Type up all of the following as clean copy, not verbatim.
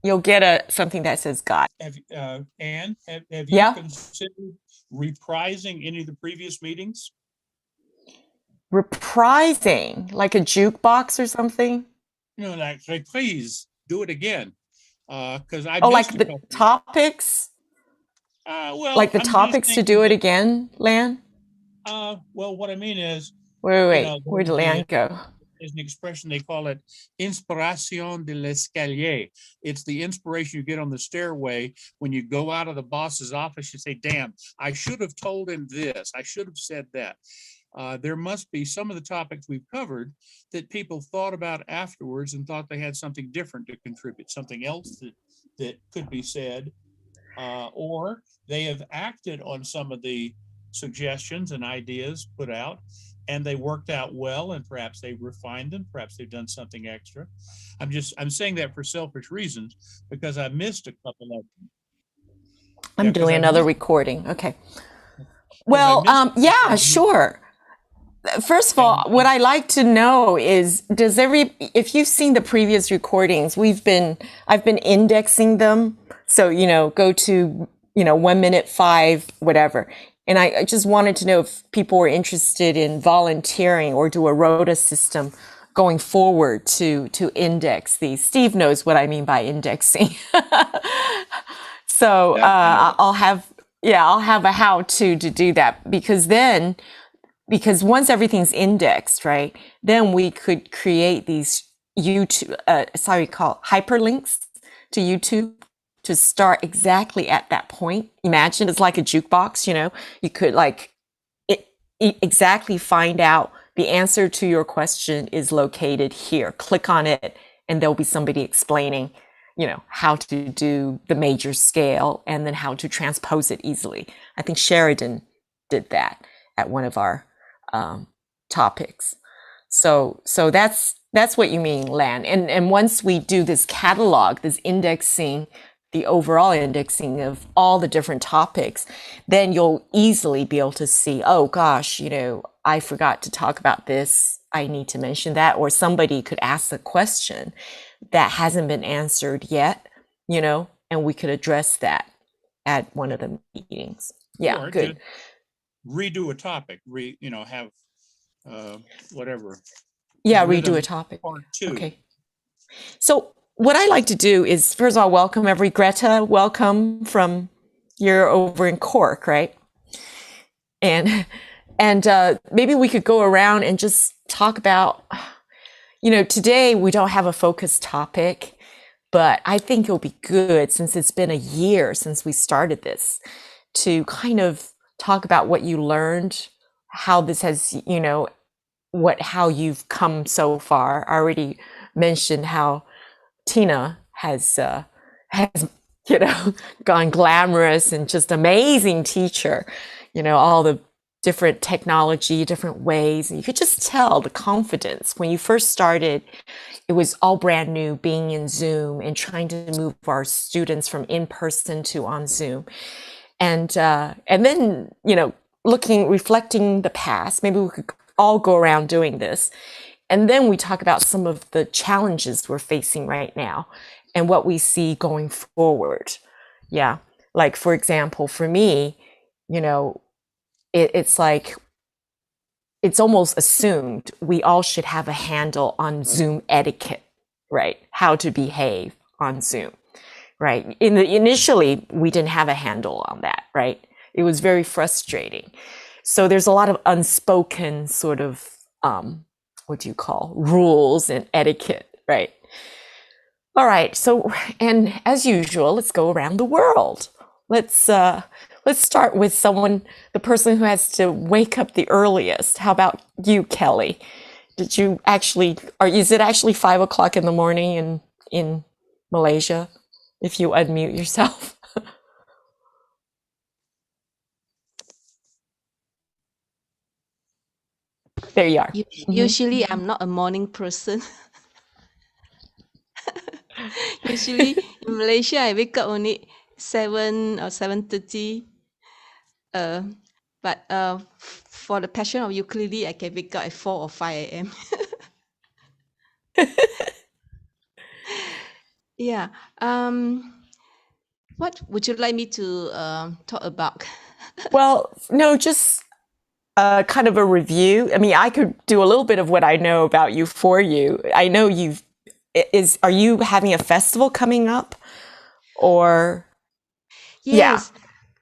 you'll get something that says God. Anne, have you Yeah. considered reprising any of the previous meetings? Reprising, like a jukebox or something. Like please do it again. Because I Oh, like missed a the couple. topics, Well, like the I'm just topics to thinking do it that, again, Lan? well, what I mean is, Wait. Where did Lan go? there's an expression, they call it inspiration de l'escalier. It's the inspiration you get on the stairway when you go out of the boss's office. You say, damn, I should have told him this. I should have said that. There must be some of the topics we've covered that people thought about afterwards and thought they had something different to contribute, something else that could be said, or they have acted on some of the suggestions and ideas put out, and they worked out well, and perhaps they refined them, perhaps they've done something extra. I'm saying that for selfish reasons because I missed a couple of them. I'm Yeah, because doing I another missed recording. Okay. because I Well, missed a couple yeah, of them. sure. First of all, what And I like to know is if you've seen the previous recordings, I've been indexing them. So, go to, 1 minute, 5, whatever. And I just wanted to know if people were interested in volunteering or do a rota system going forward to index these. Steve knows what I mean by indexing. So, yeah, I know. I'll have a how to do that because once everything's indexed, right, then we could create these YouTube, sorry, call hyperlinks to YouTube to start exactly at that point. Imagine it's like a jukebox, you could like exactly find out the answer to your question is located here. Click on it, and there'll be somebody explaining, how to do the major scale and then how to transpose it easily. I think Sheridan did that at one of our topics. So that's what you mean, Lan. And once we do this catalog, this indexing, the overall indexing of all the different topics, then you'll easily be able to see, oh gosh, I forgot to talk about this. I need to mention that. Or somebody could ask a question that hasn't been answered yet, and we could address that at one of the meetings. Yeah, Or good. just redo a topic, have whatever Yeah, redo a rhythm topic. part two. Okay. So what I like to do is, first of all, welcome Greta. Welcome from, you're over in Cork, right? And maybe we could go around and just talk about, today we don't have a focused topic, but I think it'll be good since it's been a year since we started this to kind of talk about what you learned, how this has, how you've come so far. I already mentioned how Tina has gone glamorous and just amazing teacher. All the different technology, different ways, and you could just tell the confidence when you first started. It was all brand new, being in Zoom and trying to move our students from in person to on Zoom, and then reflecting the past. Maybe we could all go around doing this. And then we talk about some of the challenges we're facing right now and what we see going forward. Yeah. Like, for example, for me, it's like, it's almost assumed we all should have a handle on Zoom etiquette, right? How to behave on Zoom, right? Initially, we didn't have a handle on that, right? It was very frustrating. So there's a lot of unspoken sort of what do you call rules and etiquette, right? All right. So, and as usual, let's go around the world. Let's start with the person who has to wake up the earliest. How about you, Kelly? Is it actually 5 o'clock in the morning in Malaysia? If you unmute yourself. There you are. Usually, I'm not a morning person. Usually in Malaysia, I wake up only 7 or 7:30. But for the passion of ukulele, I can wake up at 4 or 5 a.m. Yeah. What would you like me to talk about? Well, no, just kind of a review. I mean, I could do a little bit of what I know about you for you. I know are you having a festival coming up or, yeah, Yes,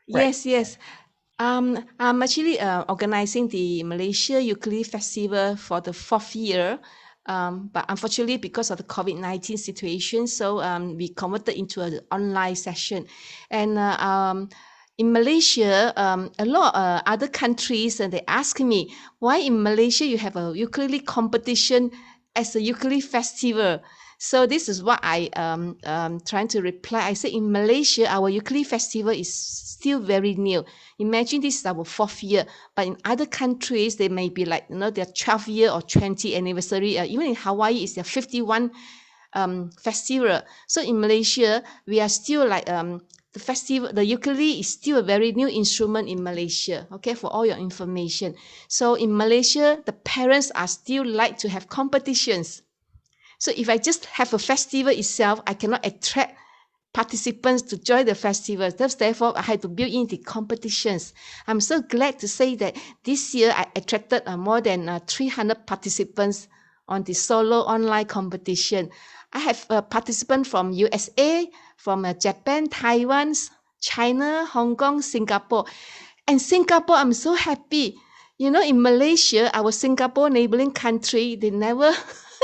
right. yes. I'm actually organizing the Malaysia Ukulele Festival for the 4th year. But unfortunately, because of the COVID-19 situation, so we converted into an online session. And in Malaysia, a lot of other countries, and they ask me, why in Malaysia you have a ukulele competition as a ukulele festival? So this is what I trying to reply. I said in Malaysia, our ukulele festival is still very new. Imagine this is our 4th year, but in other countries, they may be like, their 12th year or 20th anniversary. Even in Hawaii, it's their 51 festival. So in Malaysia, we are still like the festival. The ukulele is still a very new instrument in Malaysia. Okay, for all your information. So in Malaysia, the parents are still like to have competitions. So if I just have a festival itself, I cannot attract participants to join the festival. Therefore, I had to build in the competitions. I'm so glad to say that this year I attracted more than 300 participants on the solo online competition. I have participants from USA, from Japan, Taiwan, China, Hong Kong, Singapore. And Singapore, I'm so happy. In Malaysia, our Singapore neighboring country, they never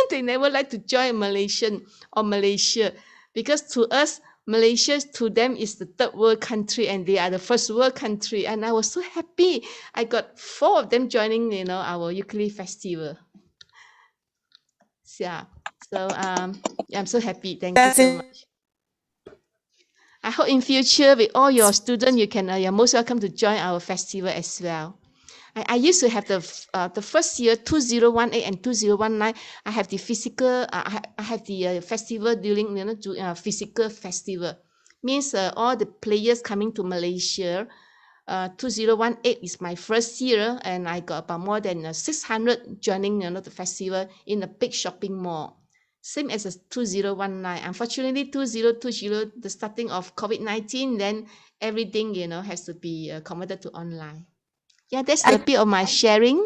they never like to join Malaysian or Malaysia, because to us, Malaysia to them is the third world country and they are the first world country. And I was so happy. I got 4 of them joining, our ukulele festival. Yeah. So yeah, I'm so happy. Thank you That's so it. much. I hope in future with all your students, you're most welcome to join our festival as well. I used to have the first year 2018 and 2019. I have the physical. I have the festival during physical festival. Means all the players coming to Malaysia. 2018 is my first year, and I got about more than 600 joining the festival in a big shopping mall. Same as 2019. Unfortunately, 2020, the starting of COVID-19, then everything has to be converted to online. Yeah, that's a bit of my sharing.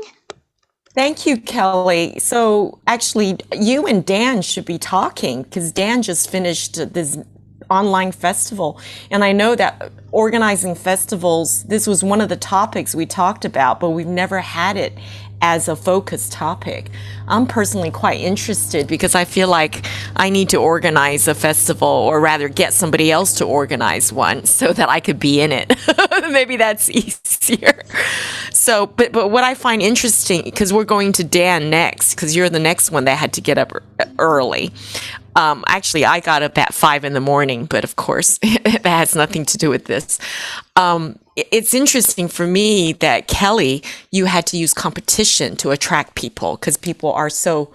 Thank you, Kelly. So actually, you and Dan should be talking because Dan just finished this online festival. And I know that organizing festivals, this was one of the topics we talked about, but we've never had it as a focus topic. I'm personally quite interested because I feel like I need to organize a festival, or rather get somebody else to organize one so that I could be in it. Maybe that's easier. So, but what I find interesting, because we're going to Dan next, because you're the next one that had to get up early. Actually, I got up at 5 a.m, but of course, that has nothing to do with this. It's interesting for me that Kelly, you had to use competition to attract people because people are so,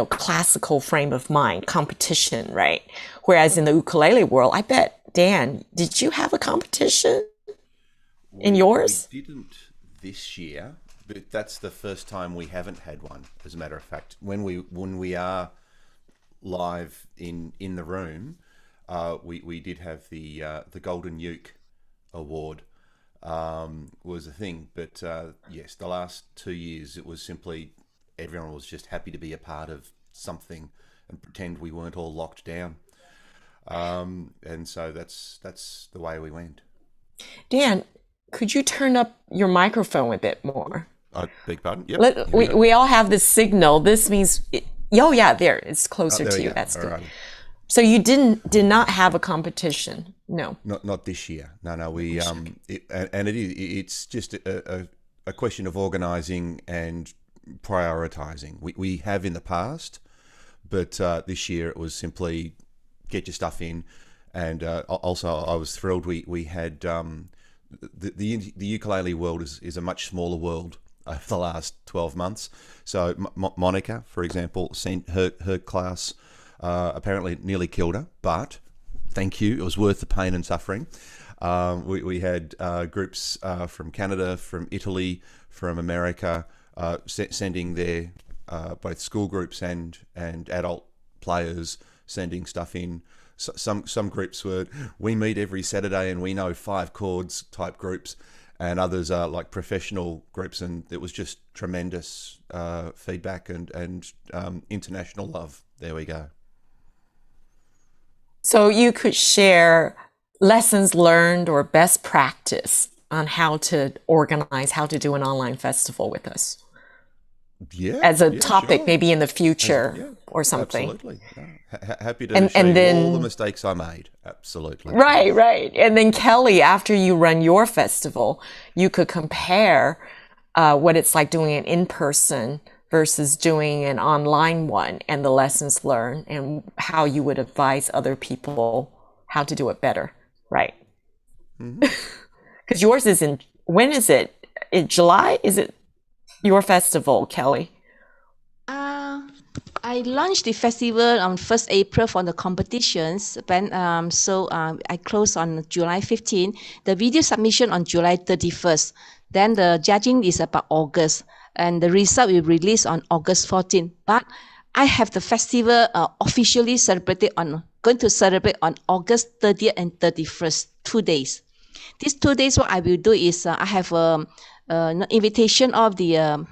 classical frame of mind, competition, right? Whereas in the ukulele world, I bet, Dan, did you have a competition in yours? We didn't this year, but that's the first time we haven't had one. As a matter of fact, when we are live in the room, we did have the Golden Uke Award was a thing. But yes, the last 2 years it was simply everyone was just happy to be a part of something and pretend we weren't all locked down. And so that's the way we went. Dan, could you turn up your microphone a bit more? I beg pardon? Yep. We all have this signal. This means, yeah, there, it's closer to you. That's good. Alrighty. So you did not have a competition? No. Not this year. No. We it's just a question of organising and prioritising. We have in the past, but this year it was simply get your stuff in, and also I was thrilled we had the ukulele world is a much smaller world over the last 12 months. So Monica, for example, sent her class. Apparently nearly killed her, but thank you. It was worth the pain and suffering. We had groups from Canada, from Italy, from America, sending their both school groups and adult players sending stuff in. Some groups we meet every Saturday and we know 5 chords type groups, and others are like professional groups, and it was just tremendous feedback and international love. There we go. So you could share lessons learned or best practice on how to organize, how to do an online festival with us. Yeah, as a topic, sure. maybe in the future or something. Absolutely. No. Happy to And show you then- all the mistakes I made. Absolutely. Right. And then Kelly, after you run your festival, you could compare what it's like doing it in person versus doing an online one, and the lessons learned and how you would advise other people how to do it better. Right. Because yours is when is it? In July? Is it your festival, Kelly? I launched the festival on 1st April for the competitions. I closed on July 15. The video submission on July 31st. Then the judging is about August, and the result will release on August 14. But I have the festival officially going to celebrate on August 30th and 31st, 2 days. These 2 days, what I will do is I have an invitation of the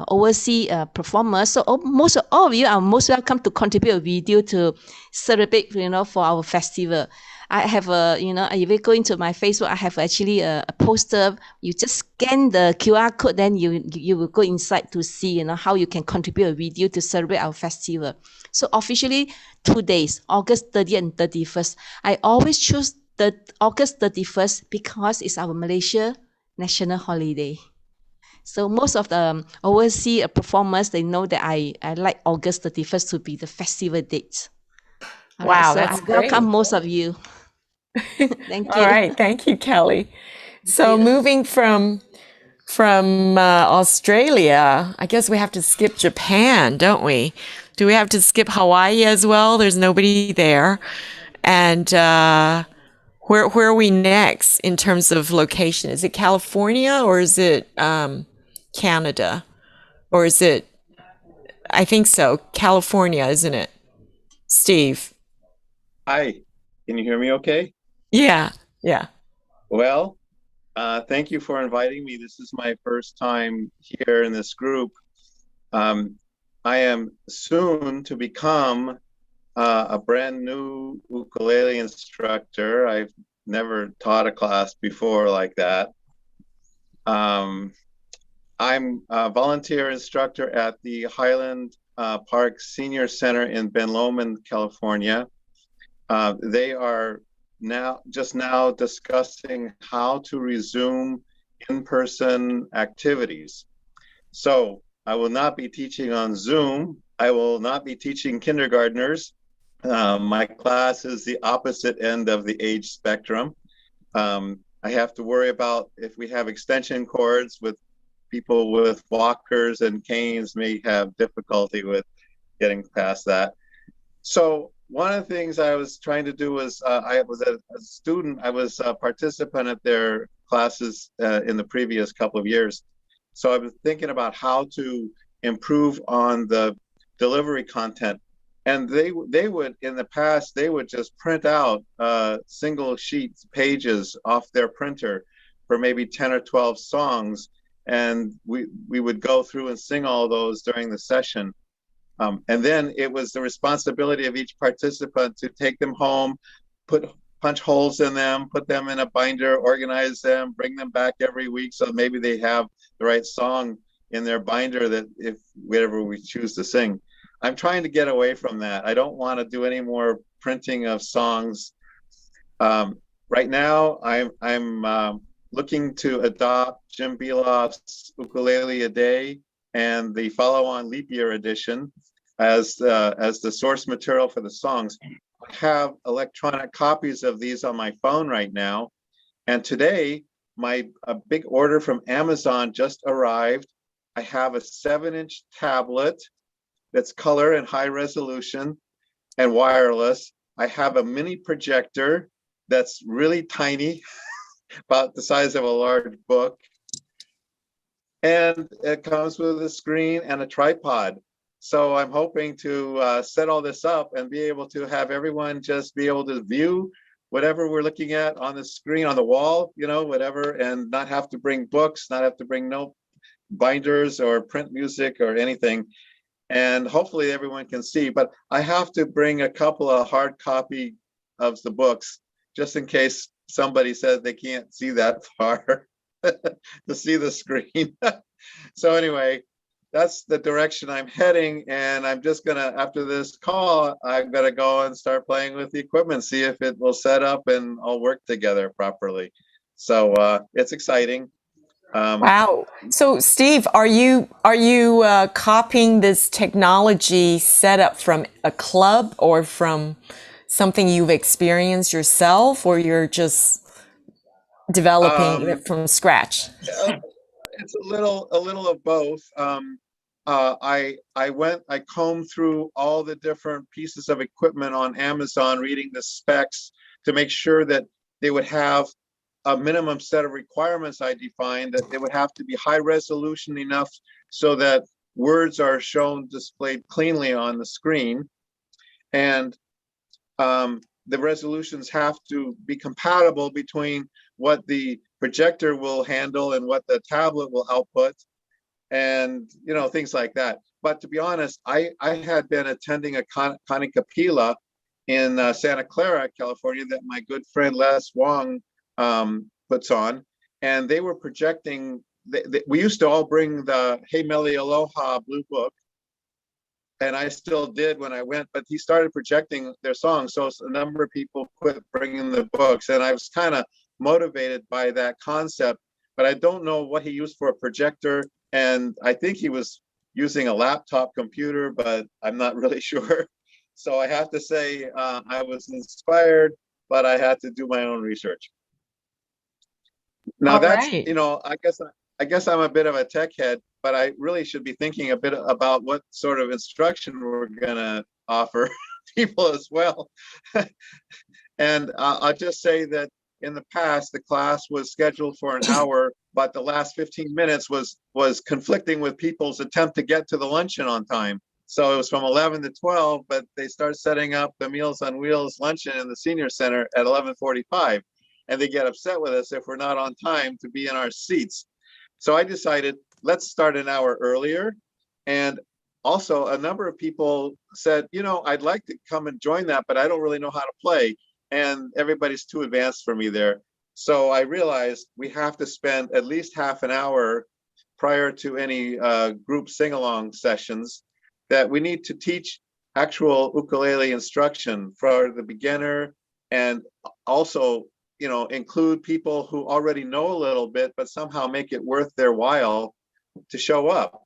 overseas performers. So all of you are most welcome to contribute a video to celebrate, for our festival. I have if you go into my Facebook, I have actually a poster. You just scan the QR code, then you will go inside to see, how you can contribute a video to celebrate our festival. So officially 2 days, August 30th and 31st. I always choose the August 31st because it's our Malaysia national holiday. So most of the overseas performers, they know that I like August 31st to be the festival date. Wow, so that's I welcome great. most of you. Thank you. All right. Thank you, Kelly. So moving from Australia, I guess we have to skip Japan, don't we? Do we have to skip Hawaii as well? There's nobody there. And where are we next in terms of location? Is it California or is it Canada? Or is it, I think so, California, isn't it? Steve? Hi, can you hear me okay? Yeah. Well, thank you for inviting me. This is my first time here in this group. I am soon to become a brand new ukulele instructor. I've never taught a class before like that. I'm a volunteer instructor at the Highland Park Senior Center in Ben Lomond, California. They are just now discussing how to resume in-person activities. So I will not be teaching on Zoom. I will not be teaching kindergartners. My class is the opposite end of the age spectrum. I have to worry about if we have extension cords with people with walkers and canes may have difficulty with getting past that. So one of the things I was trying to do was, I was a student, I was a participant at their classes in the previous couple of years. So I was thinking about how to improve on the delivery content. And they would, in the past, they would just print out single sheets, pages off their printer for maybe 10 or 12 songs. And we would go through and sing all those during the session. And then it was the responsibility of each participant to take them home, punch holes in them, put them in a binder, organize them, bring them back every week so maybe they have the right song in their binder that if whatever we choose to sing. I'm trying to get away from that. I don't want to do any more printing of songs. Right now, I'm looking to adopt Jim Beloff's Ukulele a Day and the follow-on Leap Year edition as the source material for the songs. I have electronic copies of these on my phone right now. And today, a big order from Amazon just arrived. I have a 7-inch tablet that's color and high resolution and wireless. I have a mini projector that's really tiny, about the size of a large book. And it comes with a screen and a tripod. So I'm hoping to set all this up and be able to have everyone just be able to view whatever we're looking at on the screen, on the wall, you know, whatever, and not have to bring books, not have to bring note binders or print music or anything. And hopefully everyone can see, but I have to bring a couple of hard copy of the books just in case somebody says they can't see that far to see the screen. So anyway, that's the direction I'm heading. And I'm just gonna, after this call, I'm gonna go and start playing with the equipment, see if it will set up and all work together properly. So it's exciting. Wow. So Steve, are you copying this technology setup from a club or from something you've experienced yourself, or you're just developing it from scratch? It's a little of both. I combed through all the different pieces of equipment on Amazon, reading the specs to make sure that they would have a minimum set of requirements I defined, that they would have to be high resolution enough so that words are shown displayed cleanly on the screen. And the resolutions have to be compatible between what the projector will handle and what the tablet will output, and you know, things like that. But to be honest, I had been attending a Kanikapila in Santa Clara, California, that my good friend Les Wong puts on, and they were projecting. We used to all bring the Hey Meli Aloha Blue Book, and I still did when I went, but he started projecting their songs. So a number of people quit bringing the books, and I was kind of motivated by that concept, but I don't know what he used for a projector. And I think he was using a laptop computer, but I'm not really sure. So I have to say I was inspired, but I had to do my own research. Now All that's, right. you know, I guess I'm a bit of a tech head, but I really should be thinking a bit about what sort of instruction we're gonna offer people as well. And I'll just say that in the past, the class was scheduled for an hour, but the last 15 minutes was conflicting with people's attempt to get to the luncheon on time. So it was from 11 to 12, but they start setting up the Meals on Wheels luncheon in the senior center at 11:45. And they get upset with us if we're not on time to be in our seats. So I decided, let's start an hour earlier. And also a number of people said, you know, I'd like to come and join that, but I don't really know how to play. And everybody's too advanced for me there. So I realized we have to spend at least half an hour prior to any group sing-along sessions, that we need to teach actual ukulele instruction for the beginner, and also, you know, include people who already know a little bit, but somehow make it worth their while to show up.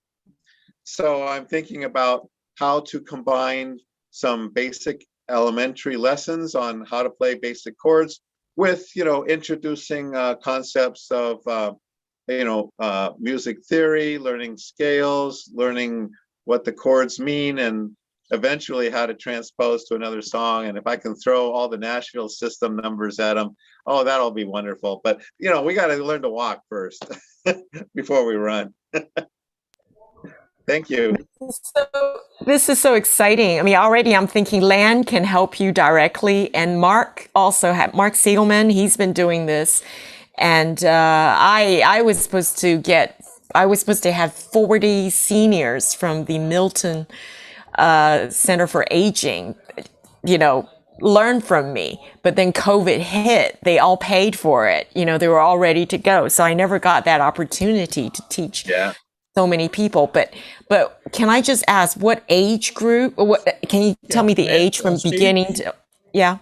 So I'm thinking about how to combine some basic elementary lessons on how to play basic chords with, you know, introducing concepts of, music theory, learning scales, learning what the chords mean, and eventually how to transpose to another song. And if I can throw all the Nashville system numbers at them, oh, that'll be wonderful. But, you know, we got to learn to walk first before we run. Thank you. So this is so exciting. I mean, already I'm thinking Lan can help you directly, and Mark also had Mark Siegelman. He's been doing this, and I was supposed to have 40 seniors from the Milton Center for Aging, you know, learn from me. But then COVID hit. They all paid for it. You know, they were all ready to go. So I never got that opportunity to teach. Yeah. So many people, but can I just ask, what age group? What can you tell me the age from Steve? beginning to? Yeah.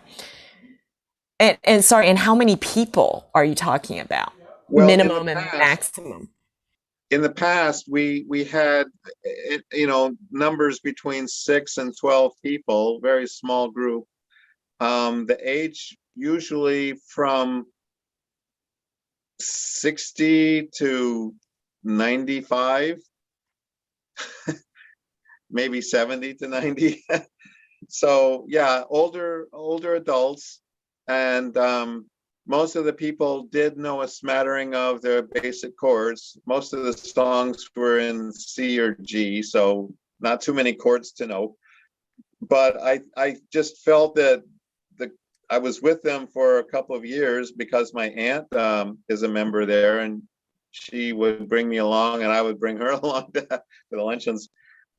And sorry, and how many people are you talking about? Well, Minimum and maximum. In the past, we had, you know, numbers between 6 and 12 people, very small group. The age usually from 60 to 95, maybe 70 to 90. So yeah, older adults, and most of the people did know a smattering of their basic chords. Most of the songs were in C or G, so not too many chords to know. But I just felt that I was with them for a couple of years because my aunt is a member there, and she would bring me along and I would bring her along to the luncheons.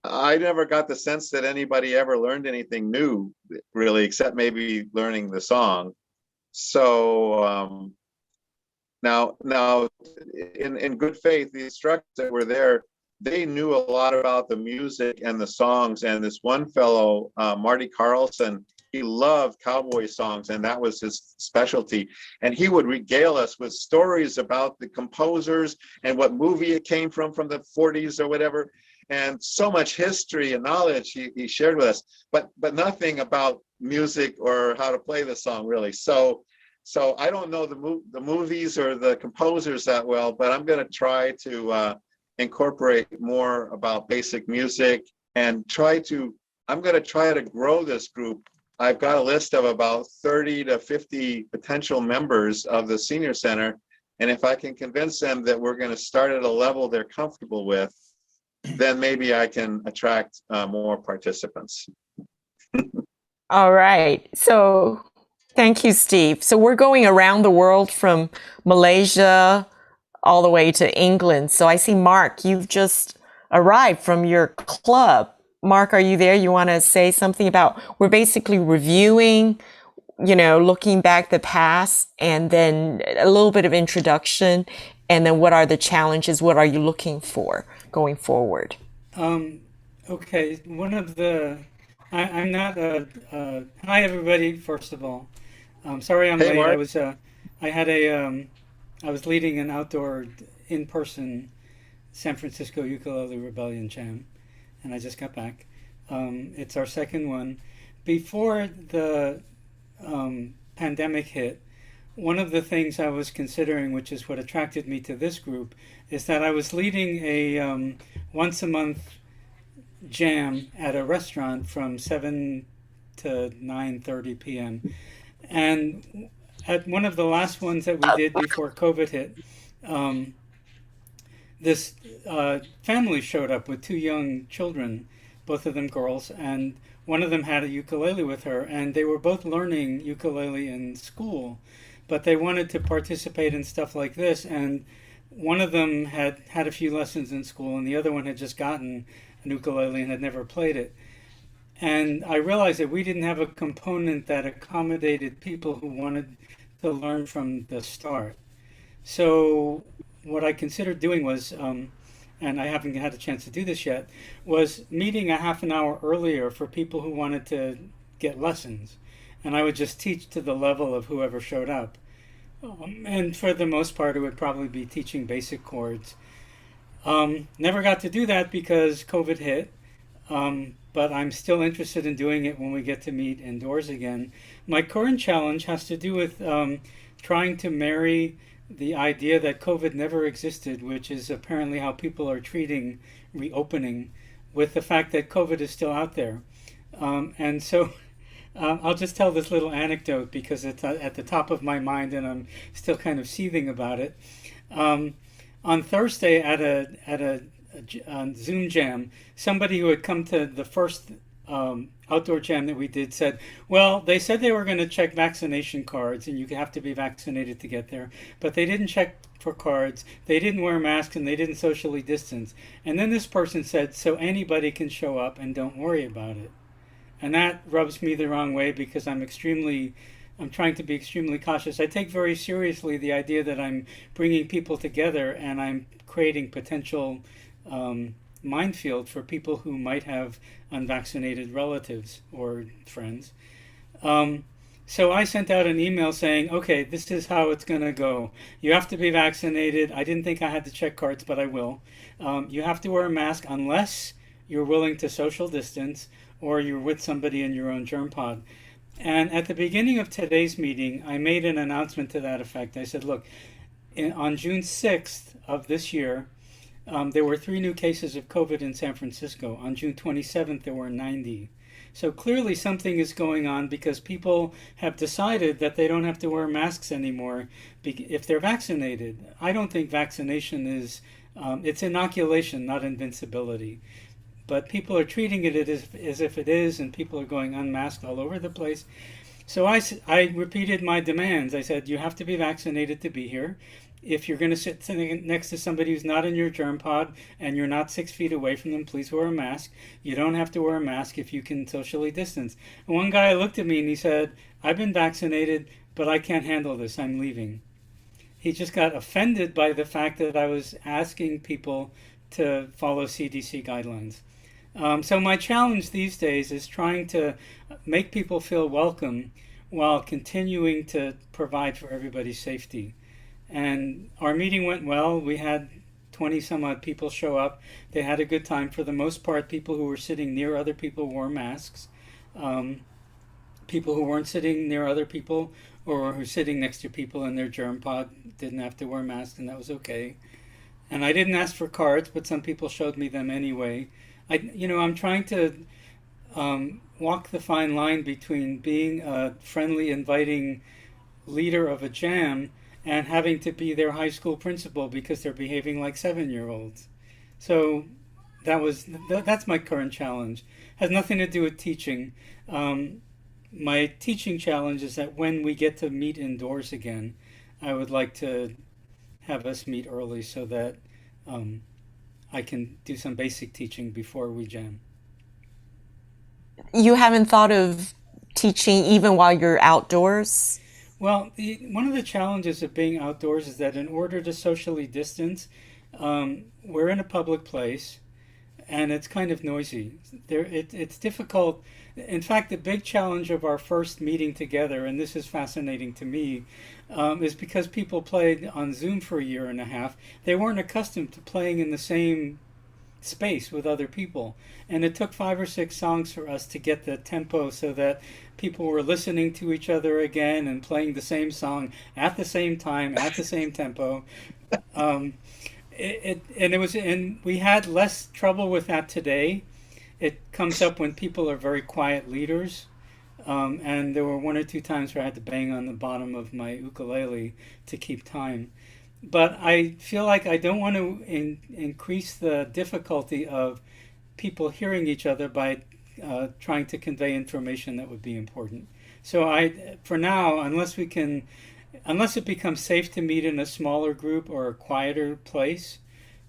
I never got the sense that anybody ever learned anything new, really, except maybe learning the song. So now, in good faith, the instructors that were there, they knew a lot about the music and the songs. And this one fellow, Marty Carlson, he loved cowboy songs, and that was his specialty. And he would regale us with stories about the composers and what movie it came from the 40s or whatever. And so much history and knowledge he shared with us, but nothing about music or how to play the song, really. So I don't know the movies or the composers that well, but I'm going to try to incorporate more about basic music and I'm going to try to grow this group. I've got a list of about 30 to 50 potential members of the Senior Center. And if I can convince them that we're going to start at a level they're comfortable with, then maybe I can attract more participants. All right. So thank you, Steve. So we're going around the world from Malaysia all the way to England. So I see, Mark, you've just arrived from your club. Mark, are you there? You want to say something about, we're basically reviewing, looking back the past, and then a little bit of introduction, and then what are the challenges? What are you looking for going forward? Okay, I'm not hi everybody, first of all. Sorry I'm Hey, late. Mark. I was leading an outdoor in-person San Francisco Ukulele Rebellion Jam, and I just got back. It's our second one. Before the pandemic hit, one of the things I was considering, which is what attracted me to this group, is that I was leading a once a month jam at a restaurant from 7 to 9:30 p.m. And at one of the last ones that we did before COVID hit, this family showed up with two young children, both of them girls, and one of them had a ukulele with her, and they were both learning ukulele in school, but they wanted to participate in stuff like this, and one of them had had a few lessons in school, and the other one had just gotten an ukulele and had never played it. And I realized that we didn't have a component that accommodated people who wanted to learn from the start. So what I considered doing was, and I haven't had a chance to do this yet, was meeting a half an hour earlier for people who wanted to get lessons. And I would just teach to the level of whoever showed up. And for the most part, it would probably be teaching basic chords. Never got to do that because COVID hit, but I'm still interested in doing it when we get to meet indoors again. My current challenge has to do with trying to marry the idea that COVID never existed, which is apparently how people are treating reopening, with the fact that COVID is still out there. And so I'll just tell this little anecdote because it's at the top of my mind and I'm still kind of seething about it. On Thursday at a Zoom jam, somebody who had come to the first outdoor jam that we did said, well, they said they were going to check vaccination cards and you have to be vaccinated to get there, but they didn't check for cards, they didn't wear masks, and they didn't socially distance. And then this person said, so anybody can show up and don't worry about it. And that rubs me the wrong way because I'm trying to be extremely cautious. I take very seriously the idea that I'm bringing people together and I'm creating potential minefield for people who might have unvaccinated relatives or friends. So I sent out an email saying, okay, this is how it's going to go. You have to be vaccinated. I didn't think I had to check cards, but I will. You have to wear a mask unless you're willing to social distance or you're with somebody in your own germ pod. And at the beginning of today's meeting, I made an announcement to that effect. I said, look, on June 6th of this year, there were 3 new cases of COVID in San Francisco. On June 27th, there were 90. So clearly something is going on because people have decided that they don't have to wear masks anymore if they're vaccinated. I don't think vaccination is, it's inoculation, not invincibility. but people are treating it as if it is, and people are going unmasked all over the place. So I repeated my demands. I said, you have to be vaccinated to be here. If you're going to sit sitting next to somebody who's not in your germ pod and you're not 6 feet away from them, please wear a mask. You don't have to wear a mask if you can socially distance. And one guy looked at me and he said, I've been vaccinated, but I can't handle this. I'm leaving. He just got offended by the fact that I was asking people to follow CDC guidelines. So my challenge these days is trying to make people feel welcome while continuing to provide for everybody's safety. And our meeting went well. We had 20 some odd people show up. They had a good time. For the most part, people who were sitting near other people wore masks. People who weren't sitting near other people or who were sitting next to people in their germ pod didn't have to wear masks, and that was okay. And I didn't ask for cards, but some people showed me them anyway. I'm trying to walk the fine line between being a friendly, inviting leader of a jam and having to be their high school principal because they're behaving like 7-year-olds. So that's my current challenge. Has nothing to do with teaching. My teaching challenge is that when we get to meet indoors again, I would like to have us meet early so that I can do some basic teaching before we jam. You haven't thought of teaching even while you're outdoors? Well, one of the challenges of being outdoors is that in order to socially distance, we're in a public place and it's kind of noisy. It's difficult. In fact, the big challenge of our first meeting together, and this is fascinating to me, is because people played on Zoom for a year and a half. They weren't accustomed to playing in the same space with other people. And it took 5 or 6 songs for us to get the tempo so that people were listening to each other again and playing the same song at the same time, at the same tempo. And we had less trouble with that today. It comes up when people are very quiet leaders. And there were 1 or 2 times where I had to bang on the bottom of my ukulele to keep time. But I feel like I don't want to increase the difficulty of people hearing each other by trying to convey information that would be important. So for now, unless it becomes safe to meet in a smaller group or a quieter place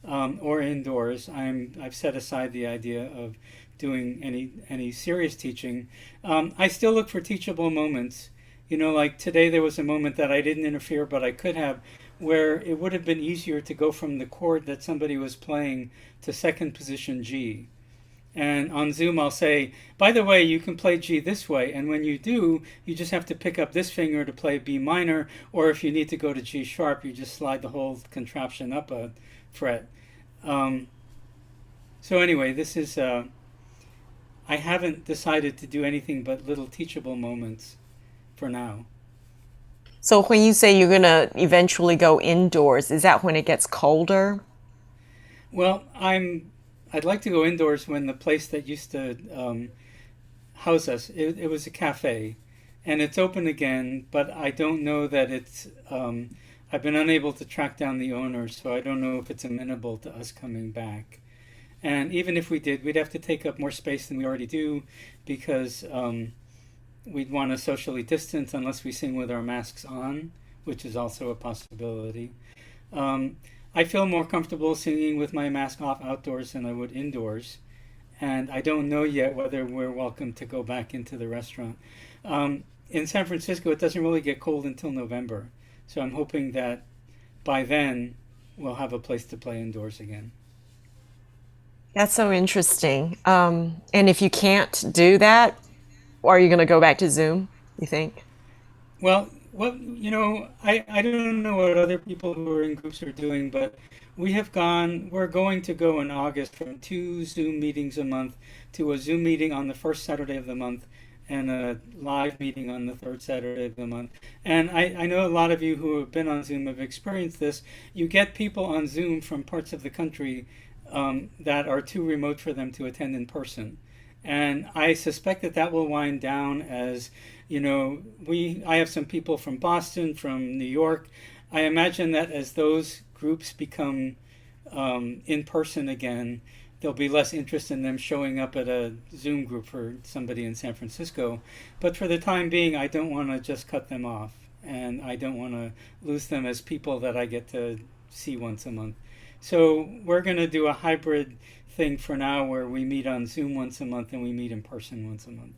or indoors, I've set aside the idea of doing any serious teaching. I still look for teachable moments. Like today there was a moment that I didn't interfere, but I could have, where it would have been easier to go from the chord that somebody was playing to second position G. And on Zoom I'll say, by the way, you can play G this way, and when you do, you just have to pick up this finger to play B minor, or if you need to go to G sharp, you just slide the whole contraption up a fret. So anyway, this is, I haven't decided to do anything but little teachable moments for now. So when you say you're going to eventually go indoors, is that when it gets colder? Well, I'd like to go indoors when the place that used to house us, it was a cafe, and it's open again, but I don't know that it's, I've been unable to track down the owner, so I don't know if it's amenable to us coming back. And even if we did, we'd have to take up more space than we already do, because we'd want to socially distance unless we sing with our masks on, which is also a possibility. I feel more comfortable singing with my mask off outdoors than I would indoors. And I don't know yet whether we're welcome to go back into the restaurant. In San Francisco, it doesn't really get cold until November. So I'm hoping that by then we'll have a place to play indoors again. That's so interesting. And if you can't do that, are you going to go back to Zoom, you think? Well, I don't know what other people who are in groups are doing, but we're going to go in August from 2 Zoom meetings a month to a Zoom meeting on the first Saturday of the month and a live meeting on the third Saturday of the month. And I know a lot of you who have been on Zoom have experienced this. You get people on Zoom from parts of the country that are too remote for them to attend in person. And I suspect that will wind down as, I have some people from Boston, from New York. I imagine that as those groups become in person again, there'll be less interest in them showing up at a Zoom group for somebody in San Francisco. But for the time being, I don't want to just cut them off, and I don't want to lose them as people that I get to see once a month. So we're going to do a hybrid thing for now where we meet on Zoom once a month and we meet in person once a month.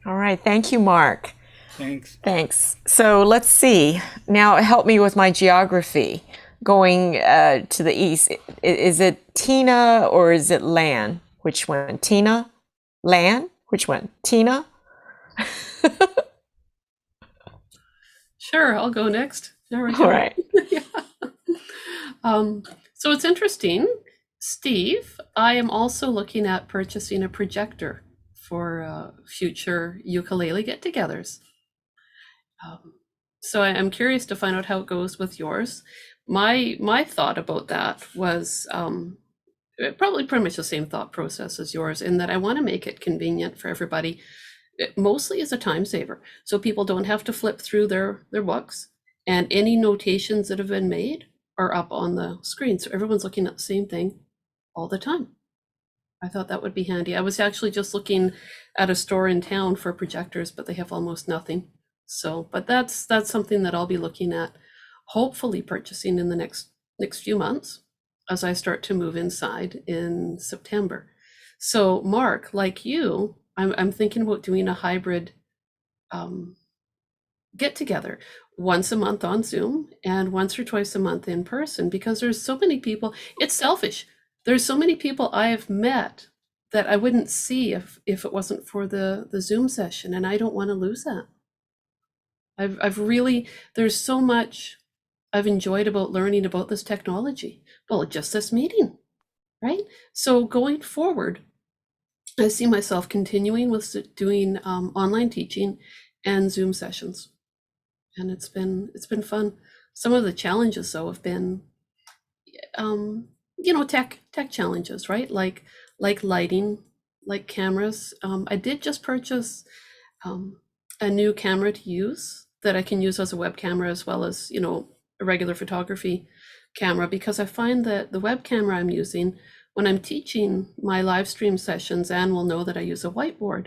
All right. Thank you, Mark. Thanks. Thanks. So let's see. Now help me with my geography. Going to the east, is it Tina or is it Lan? Which one? Tina? Lan? Which one? Tina? Sure, I'll go next. All right. Yeah. So it's interesting, Steve, I am also looking at purchasing a projector for future ukulele get-togethers. So I'm curious to find out how it goes with yours. My thought about that was probably pretty much the same thought process as yours, in that I want to make it convenient for everybody, mostly as a time saver, so people don't have to flip through their books, and any notations that have been made are up on the screen, so everyone's looking at the same thing all the time. I thought that would be handy. I was actually just looking at a store in town for projectors, but they have almost nothing. So, but that's something that I'll be looking at, hopefully purchasing in the next few months as I start to move inside in September. So Mark, like you, I'm thinking about doing a hybrid get together once a month on Zoom and once or twice a month in person, because there's so many people. It's selfish. There's so many people I have met that I wouldn't see if it wasn't for the Zoom session, and I don't want to lose that. I've really, there's so much I've enjoyed about learning about this technology. Well, just this meeting, right? So going forward, I see myself continuing with doing online teaching and Zoom sessions, and it's been fun. Some of the challenges, though, have been, tech challenges, right? Like lighting, like cameras. I did just purchase a new camera to use that I can use as a web camera as well as, a regular photography camera, because I find that the web camera I'm using when I'm teaching my live stream sessions, Anne will know that I use a whiteboard.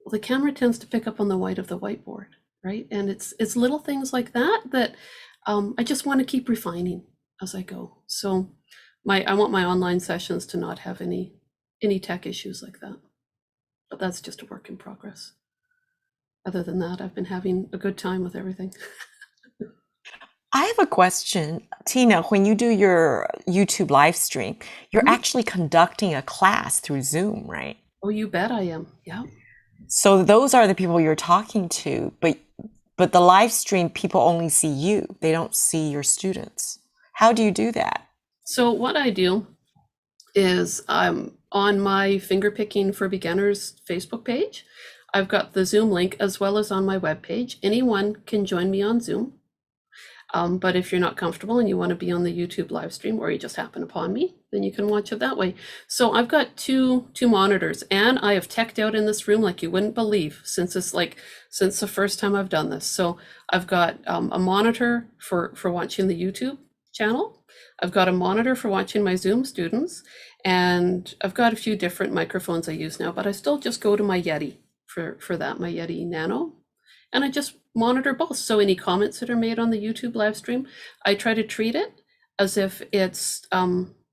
Well, the camera tends to pick up on the white of the whiteboard, right? And it's little things like that I just want to keep refining as I go. So I want my online sessions to not have any tech issues like that. But that's just a work in progress. Other than that, I've been having a good time with everything. I have a question, Tina. When you do your YouTube live stream, you're actually conducting a class through Zoom, right? Oh, you bet I am. Yeah. So those are the people you're talking to, but the live stream, people only see you. They don't see your students. How do you do that? So what I do is on my Fingerpicking for Beginners Facebook page, I've got the Zoom link as well as on my webpage. Anyone can join me on Zoom. But if you're not comfortable and you want to be on the YouTube live stream, or you just happen upon me, then you can watch it that way. So I've got two monitors, and I have teched out in this room like you wouldn't believe since the first time I've done this. So I've got a monitor for watching the YouTube channel. I've got a monitor for watching my Zoom students, and I've got a few different microphones I use now, but I still just go to my Yeti for that, my Yeti Nano. And I just monitor both. So any comments that are made on the YouTube live stream, I try to treat it as if it's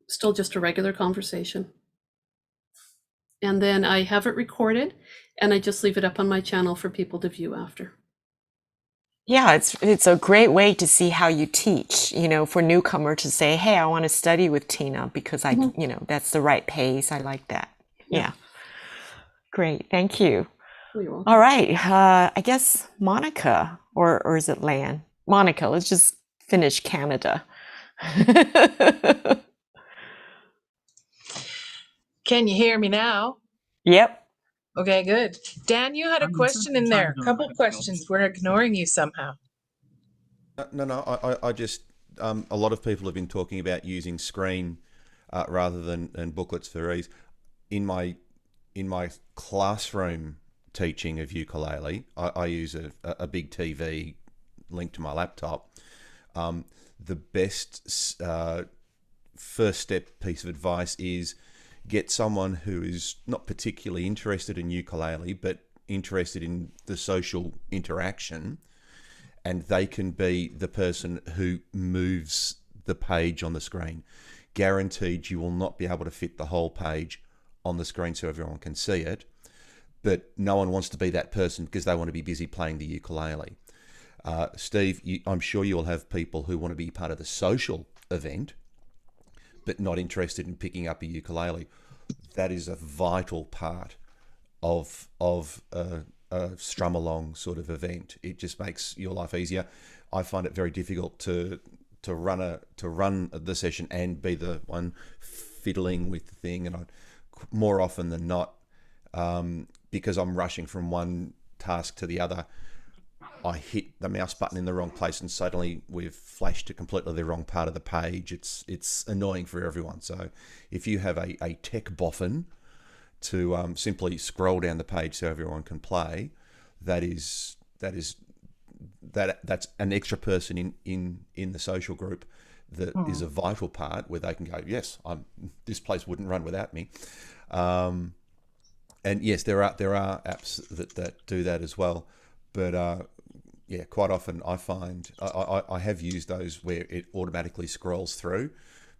still just a regular conversation. And then I have it recorded, and I just leave it up on my channel for people to view after. Yeah, it's a great way to see how you teach, for newcomer to say, hey, I want to study with Tina because that's the right pace. I like that. Yeah. Great. Thank you. All right. I guess Monica, or is it Lan? Monica, let's just finish Canada. Can you hear me now? Yep. Okay, good. Dan, you had a question in there. A couple questions. We're ignoring you somehow. No. I just, a lot of people have been talking about using screen rather than booklets for ease. In my classroom teaching of ukulele, I use a big TV linked to my laptop. The best first step piece of advice is get someone who is not particularly interested in ukulele, but interested in the social interaction, and they can be the person who moves the page on the screen. Guaranteed you will not be able to fit the whole page on the screen so everyone can see it, but no one wants to be that person because they want to be busy playing the ukulele. Steve, I'm sure you'll have people who want to be part of the social event, but not interested in picking up a ukulele. That is a vital part of a strum along sort of event. It just makes your life easier. I find it very difficult to run the session and be the one fiddling with the thing, and more often than not, because I'm rushing from one task to the other, I hit the mouse button in the wrong place and suddenly we've flashed to completely the wrong part of the page. It's annoying for everyone. So if you have a tech boffin to simply scroll down the page so everyone can play, that's an extra person in the social group that is a vital part where they can go, yes, this place wouldn't run without me. And yes, there are apps that do that as well, but yeah, quite often I find I have used those where it automatically scrolls through,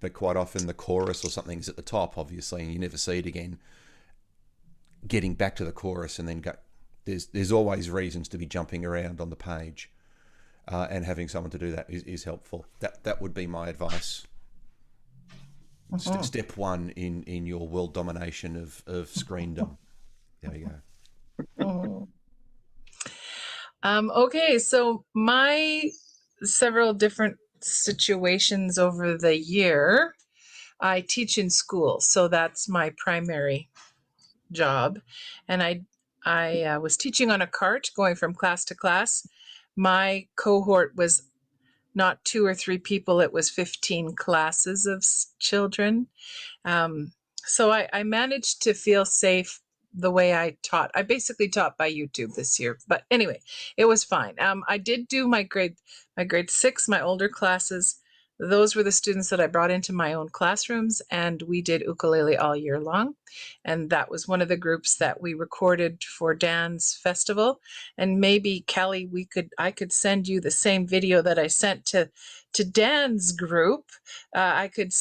but quite often the chorus or something is at the top, obviously, and you never see it again. Getting back to the chorus and then go, there's always reasons to be jumping around on the page, and having someone to do that is helpful. That would be my advice. Step one in your world domination of screendom. There you go. Okay, so my several different situations over the year, I teach in school, so that's my primary job. And I was teaching on a cart going from class to class. My cohort was not 2 or 3 people, it was 15 classes of children. So I managed to feel safe the way I taught. I basically taught by YouTube this year, but anyway, it was fine. I did do my grade 6, my older classes. Those were the students that I brought into my own classrooms, and we did ukulele all year long. And that was one of the groups that we recorded for Dan's festival. And maybe Kelly, I could send you the same video that I sent to Dan's group. I could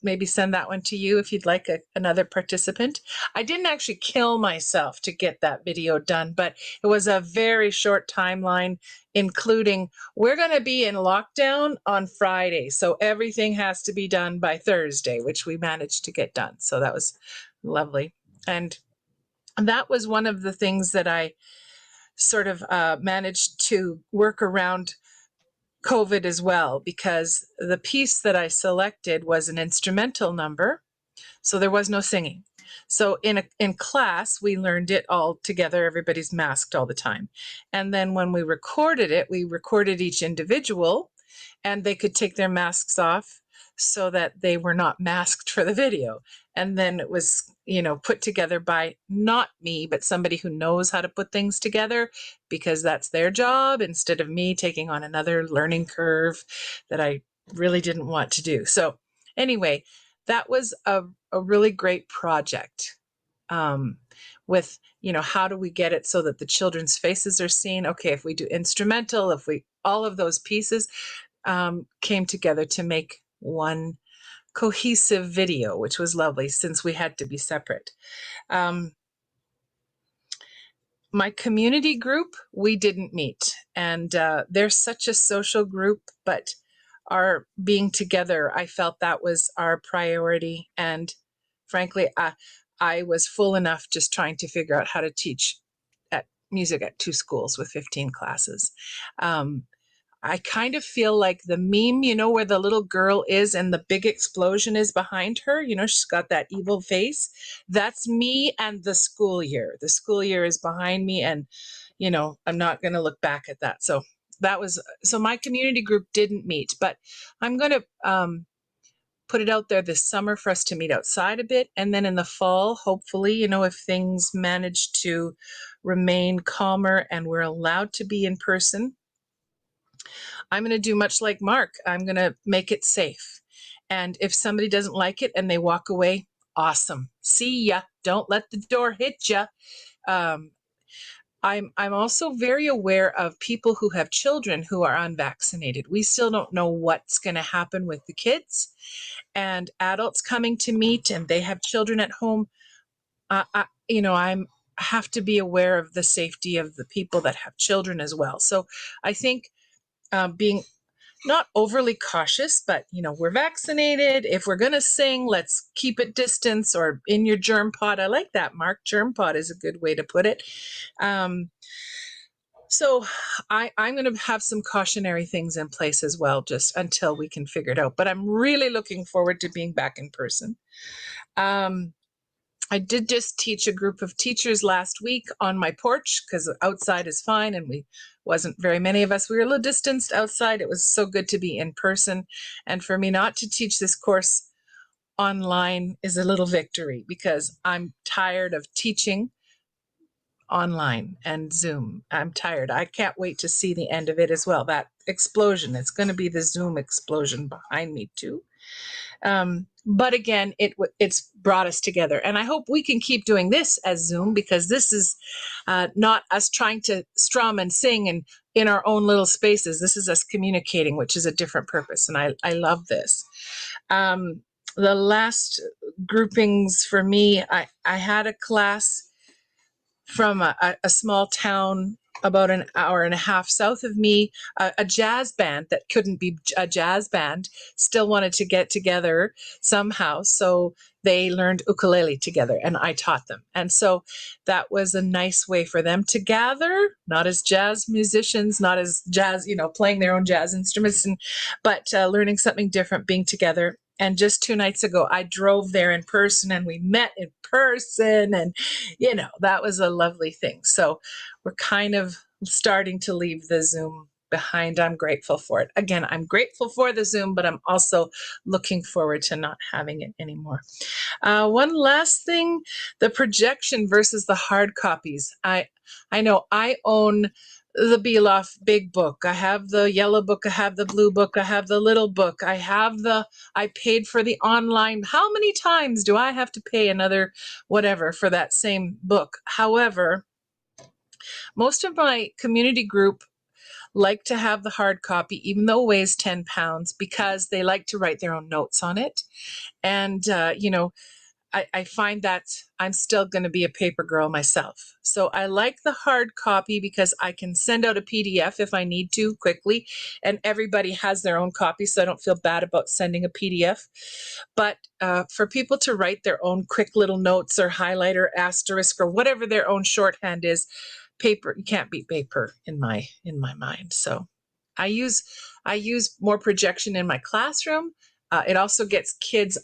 maybe send that one to you if you'd like another participant. I didn't actually kill myself to get that video done, but it was a very short timeline, including we're going to be in lockdown on Friday, so everything has to be done by Thursday, which we managed to get done. So that was lovely. And that was one of the things that I sort of managed to work around COVID as well, because the piece that I selected was an instrumental number, so there was no singing. So in class, we learned it all together. Everybody's masked all the time. And then when we recorded it, we recorded each individual, and they could take their masks off so that they were not masked for the video. And then it was, put together by not me, but somebody who knows how to put things together, because that's their job, instead of me taking on another learning curve that I really didn't want to do. So anyway, that was a really great project, with, how do we get it so that the children's faces are seen? Okay, if we do instrumental, all of those pieces came together to make one cohesive video, which was lovely since we had to be separate. My community group, we didn't meet, and they're such a social group, but our being together, I felt that was our priority. And frankly, I was full enough just trying to figure out how to teach music at 2 schools with 15 classes. I kind of feel like the meme, where the little girl is and the big explosion is behind her, she's got that evil face. That's me and the school year. The school year is behind me, and, I'm not going to look back at that. So my community group didn't meet, but I'm going to put it out there this summer for us to meet outside a bit. And then in the fall, hopefully, if things manage to remain calmer and we're allowed to be in person, I'm going to do much like Mark. I'm going to make it safe. And if somebody doesn't like it and they walk away, awesome. See ya. Don't let the door hit ya. I'm also very aware of people who have children who are unvaccinated. We still don't know what's going to happen with the kids and adults coming to meet, and they have children at home. I'm have to be aware of the safety of the people that have children as well. So I think being not overly cautious, but we're vaccinated. If we're going to sing, let's keep it distance or in your germ pod. I like that, Mark. Germ pod is a good way to put it. So I'm going to have some cautionary things in place as well, just until we can figure it out. But I'm really looking forward to being back in person. I did just teach a group of teachers last week on my porch because outside is fine and we wasn't very many of us. We were a little distanced outside. It was so good to be in person. And for me not to teach this course online is a little victory because I'm tired of teaching online and Zoom. I'm tired. I can't wait to see the end of it as well. That explosion, it's going to be the Zoom explosion behind me too. But again, it's brought us together, and I hope we can keep doing this as Zoom because this is not us trying to strum and sing and in our own little spaces. This is us communicating, which is a different purpose, and I love this. The last groupings for me, I had a class from a small town about an hour and a half south of me, a jazz band that couldn't be a jazz band still wanted to get together somehow. So they learned ukulele together and I taught them. And so that was a nice way for them to gather, not as jazz musicians, not as jazz, playing their own jazz instruments, but learning something different, being together. And just 2 nights ago, I drove there in person and we met in person. And, that was a lovely thing. So we're kind of starting to leave the Zoom behind. I'm grateful for it. Again, I'm grateful for the Zoom, but I'm also looking forward to not having it anymore. One last thing, the projection versus the hard copies. I know I own the Beloff big book. I have the yellow book. I have the blue book. I have the little book. I paid for the online. How many times do I have to pay another whatever for that same book? However, most of my community group like to have the hard copy, even though it weighs 10 pounds, because they like to write their own notes on it. And, I find that I'm still going to be a paper girl myself. So I like the hard copy because I can send out a PDF if I need to quickly, and everybody has their own copy, so I don't feel bad about sending a PDF. But for people to write their own quick little notes or highlighter, asterisk, or whatever their own shorthand is, paper, you can't beat paper in my mind. So I use more projection in my classroom. It also gets kids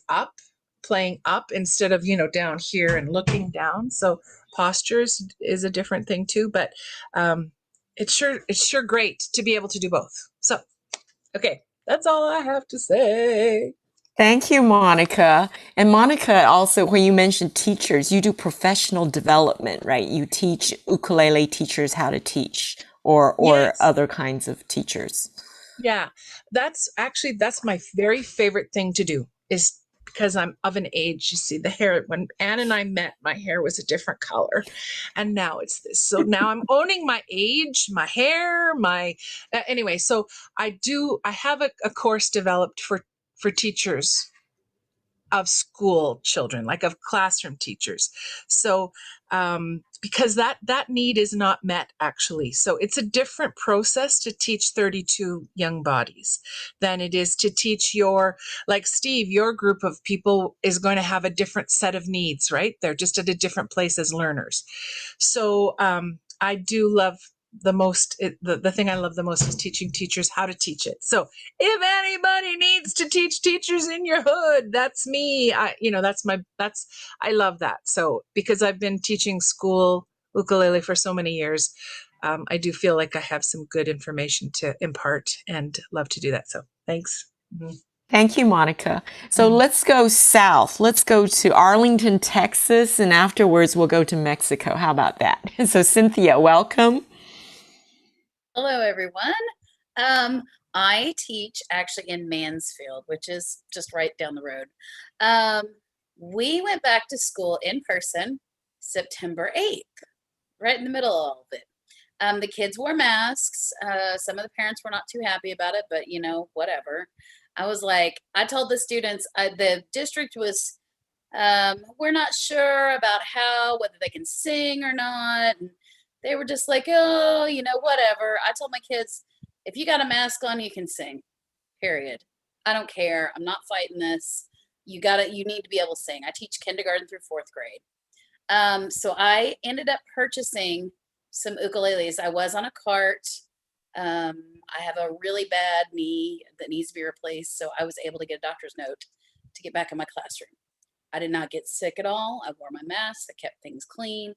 playing up instead of down here and looking down. So postures is a different thing too, but it's sure great to be able to do both. So okay, that's all I have to say. Thank you, Monica. And Monica, also, when you mentioned teachers, you do professional development, right? You teach ukulele teachers how to teach, or Yes. other kinds of teachers. Yeah, that's my very favorite thing to do, is because I'm of an age. You see, the hair, when Anne and I met, my hair was a different color, and now it's this. So now I'm owning my age, my hair, anyway. So I have a course developed for teachers of school children, like of classroom teachers. So because that need is not met, actually. So it's a different process to teach 32 young bodies than it is to teach like Steve, your group of people is going to have a different set of needs, right? They're just at a different place as learners. So I do love the thing I love the most is teaching teachers how to teach it. So if anybody needs to teach teachers in your hood, that's me. I love that. So because I've been teaching school ukulele for so many years, I do feel like I have some good information to impart and love to do that. So thanks. Mm-hmm. Thank you, Monica. So let's go south. Let's go to Arlington, Texas, and afterwards we'll go to Mexico. How about that? So Cynthia, welcome. Hello, everyone. I teach actually in Mansfield, which is just right down the road. We went back to school in person September 8th, right in the middle of all of it. The kids wore masks. Some of the parents were not too happy about it, but you know, whatever. I was like, I told the students, the district was, we're not sure about whether they can sing or not. And they were just like, oh, you know, whatever. I told my kids, if you got a mask on, you can sing, period. I don't care. I'm not fighting this. You need to be able to sing. I teach kindergarten through 4th grade. So I ended up purchasing some ukuleles. I was on a cart. I have a really bad knee that needs to be replaced. So I was able to get a doctor's note to get back in my classroom. I did not get sick at all. I wore my mask. I kept things clean.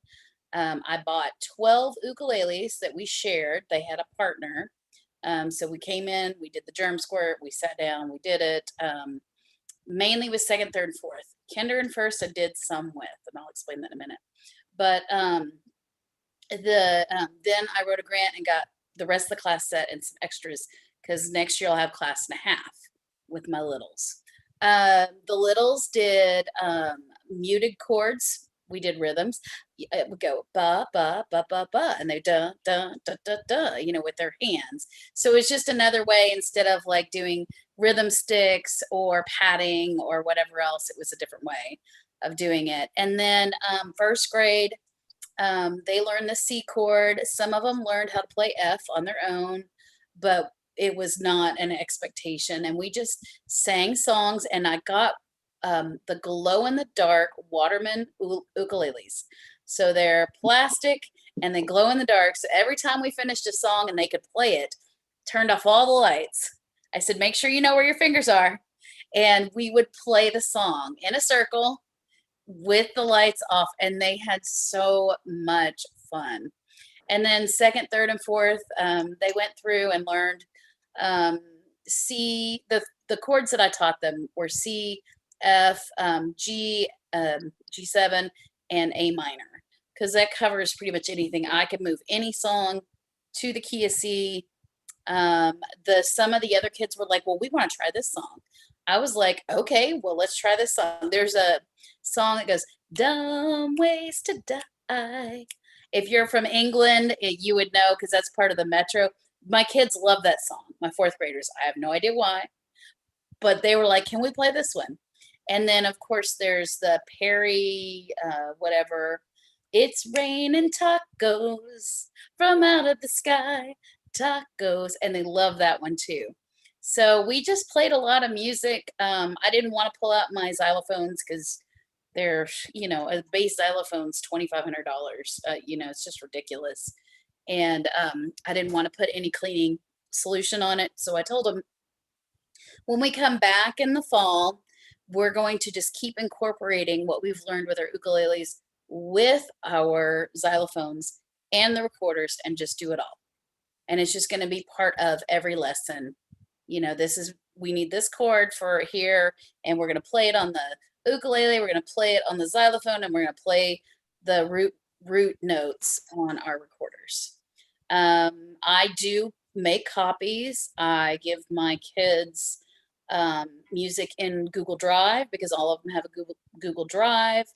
I bought 12 ukuleles that we shared. They had a partner. So we came in, we did the germ squirt, we sat down, we did it. Mainly with 2nd, 3rd, and 4th. Kinder and 1st I did some with, and I'll explain that in a minute. But then I wrote a grant and got the rest of the class set and some extras, because next year I'll have class and a half with my littles. The littles did muted chords. We did rhythms. It would go ba ba ba ba ba, and they da da da da da, you know, with their hands. So it's just another way, instead of like doing rhythm sticks or padding or whatever else, it was a different way of doing it. And then 1st grade, they learned the C chord. Some of them learned how to play F on their own, but it was not an expectation. And we just sang songs, and I got the glow-in-the-dark Watermen ukuleles. So they're plastic and they glow in the dark. So every time we finished a song and they could play it, turned off all the lights. I said, make sure you know where your fingers are. And we would play the song in a circle with the lights off, and they had so much fun. And then 2nd, 3rd, and 4th, they went through and learned C. The chords that I taught them were C, F, G, G7, and A minor, because that covers pretty much anything. I could move any song to the key of C. Some of the other kids were like, well, we want to try this song. I was like, okay, well, let's try this song. There's a song that goes, dumb ways to die. If you're from England, you would know, because that's part of the metro. My kids love that song, my 4th graders. I have no idea why, but they were like, can we play this one? And then, of course, there's the Perry, whatever. It's raining tacos from out of the sky, tacos. And they love that one, too. So we just played a lot of music. I didn't want to pull out my xylophones because they're, you know, a bass xylophone's $2,500. You know, it's just ridiculous. And I didn't want to put any cleaning solution on it. So I told them, when we come back in the fall, we're going to just keep incorporating what we've learned with our ukuleles with our xylophones and the recorders, and just do it all. And it's just going to be part of every lesson. You know, we need this chord for here, and we're going to play it on the ukulele, we're going to play it on the xylophone, and we're going to play the root notes on our recorders. I do make copies. I give my kids music in Google Drive, because all of them have a Google Drive.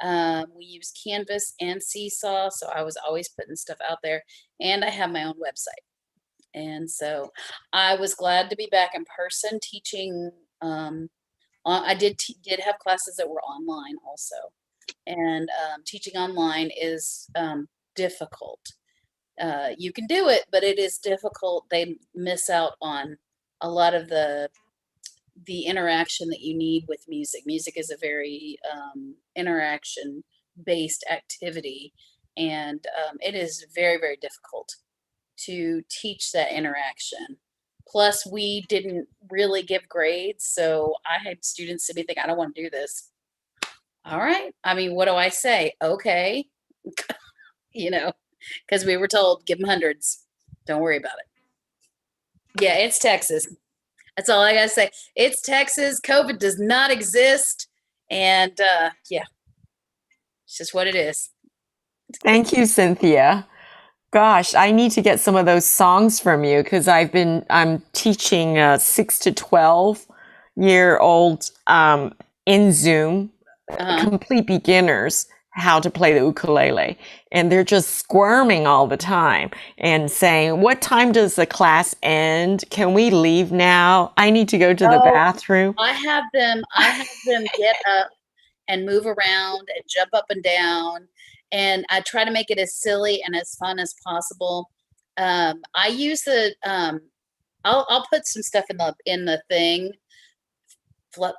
We use Canvas and Seesaw, so I was always putting stuff out there, and I have my own website. And so I was glad to be back in person teaching. I did have classes that were online also, and teaching online is difficult. You can do it, but it is difficult. They miss out on a lot of the interaction that you need with music. Music is a very interaction-based activity, and it is very, very difficult to teach that interaction. Plus, we didn't really give grades, so I had students sit me think, I don't want to do this. All right. I mean, what do I say? Okay. You know, because we were told, give them hundreds. Don't worry about it. Yeah, it's Texas. That's all I got to say. It's Texas. COVID does not exist. And yeah, it's just what it is. Thank you, Cynthia. Gosh, I need to get some of those songs from you, because I'm teaching 6 to 12-year-old in Zoom complete beginners how to play the ukulele, and they're just squirming all the time and saying, "What time does the class end? Can we leave now? I need to go to the Oh, bathroom." I have them get up and move around and jump up and down, and I try to make it as silly and as fun as possible. I use the I'll put some stuff in the thing.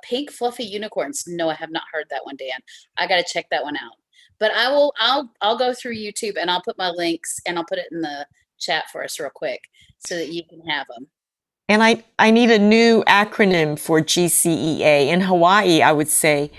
Pink fluffy unicorns. No, I have not heard that one, Dan. I got to check that one out. But I'll go through YouTube and I'll put my links and I'll put it in the chat for us real quick so that you can have them. And I need a new acronym for GCEA. In Hawaii, I would say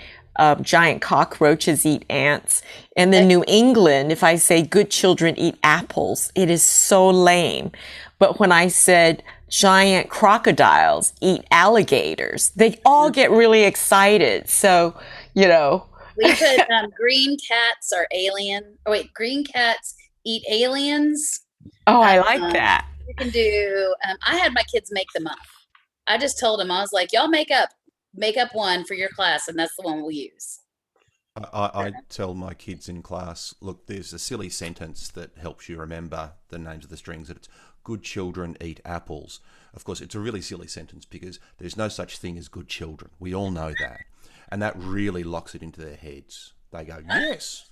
giant cockroaches eat ants. And then New England, if I say good children eat apples, it is so lame. But when I said giant crocodiles eat alligators, they all get really excited. So, you know. We put green cats are alien. Oh, wait, green cats eat aliens. Oh, I like that. You can do, I had my kids make them up. I just told them, I was like, y'all make up one for your class, and that's the one we'll use. I tell my kids in class, look, there's a silly sentence that helps you remember the names of the strings. It's good children eat apples. Of course, it's a really silly sentence because there's no such thing as good children. We all know that. And that really locks it into their heads. They go, yes.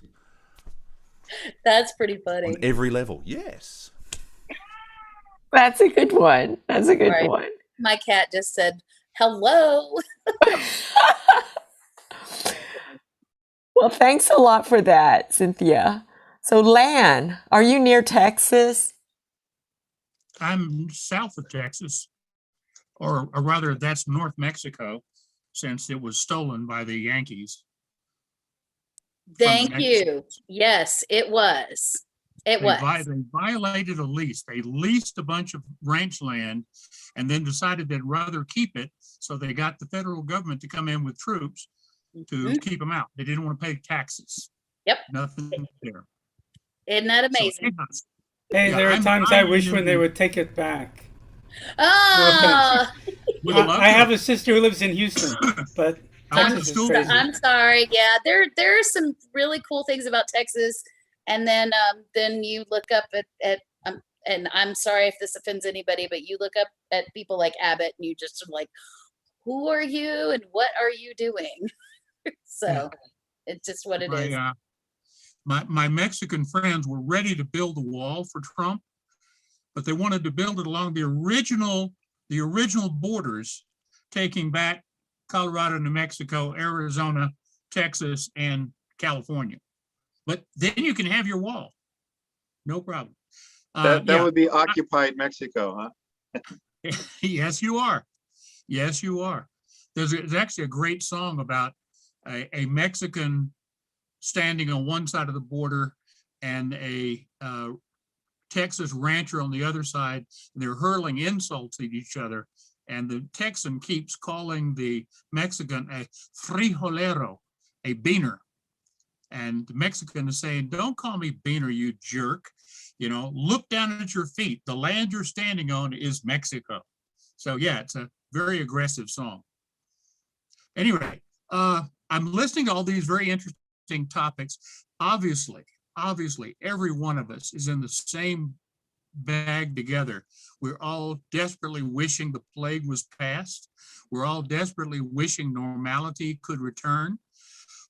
That's pretty funny. On every level, yes. That's a good one. That's a good one. My cat just said, hello. Well, thanks a lot for that, Cynthia. So, Lan, are you near Texas? I'm south of Texas, or rather, that's North Mexico, since it was stolen by the Yankees. Thank you. Yes, it was. They violated a lease. They leased a bunch of ranch land and then decided they'd rather keep it. So they got the federal government to come in with troops to keep them out. They didn't want to pay taxes. Yep. Nothing there. Isn't that amazing? So, hey, there are times I wish when they would take it back. Oh, no I have a sister who lives in Houston, but Texas is crazy. I'm sorry. Yeah, there are some really cool things about Texas. And then you look up at and I'm sorry if this offends anybody, but you look up at people like Abbott and you just are like, who are you and what are you doing? So it's just what it is. My Mexican friends were ready to build a wall for Trump, but they wanted to build it along the original borders, taking back Colorado, New Mexico, Arizona, Texas, and California. But then you can have your wall. No problem. That would be occupied Mexico, huh? Yes, you are. Yes, you are. There's actually a great song about a Mexican standing on one side of the border and a Texas rancher on the other side. And they're hurling insults at each other. And the Texan keeps calling the Mexican a frijolero, a beaner. And the Mexican is saying, don't call me beaner, you jerk. You know, look down at your feet. The land you're standing on is Mexico. So yeah, it's a very aggressive song. Anyway, I'm listening to all these very interesting topics. Obviously, every one of us is in the same bag together. We're all desperately wishing the plague was past. We're all desperately wishing normality could return.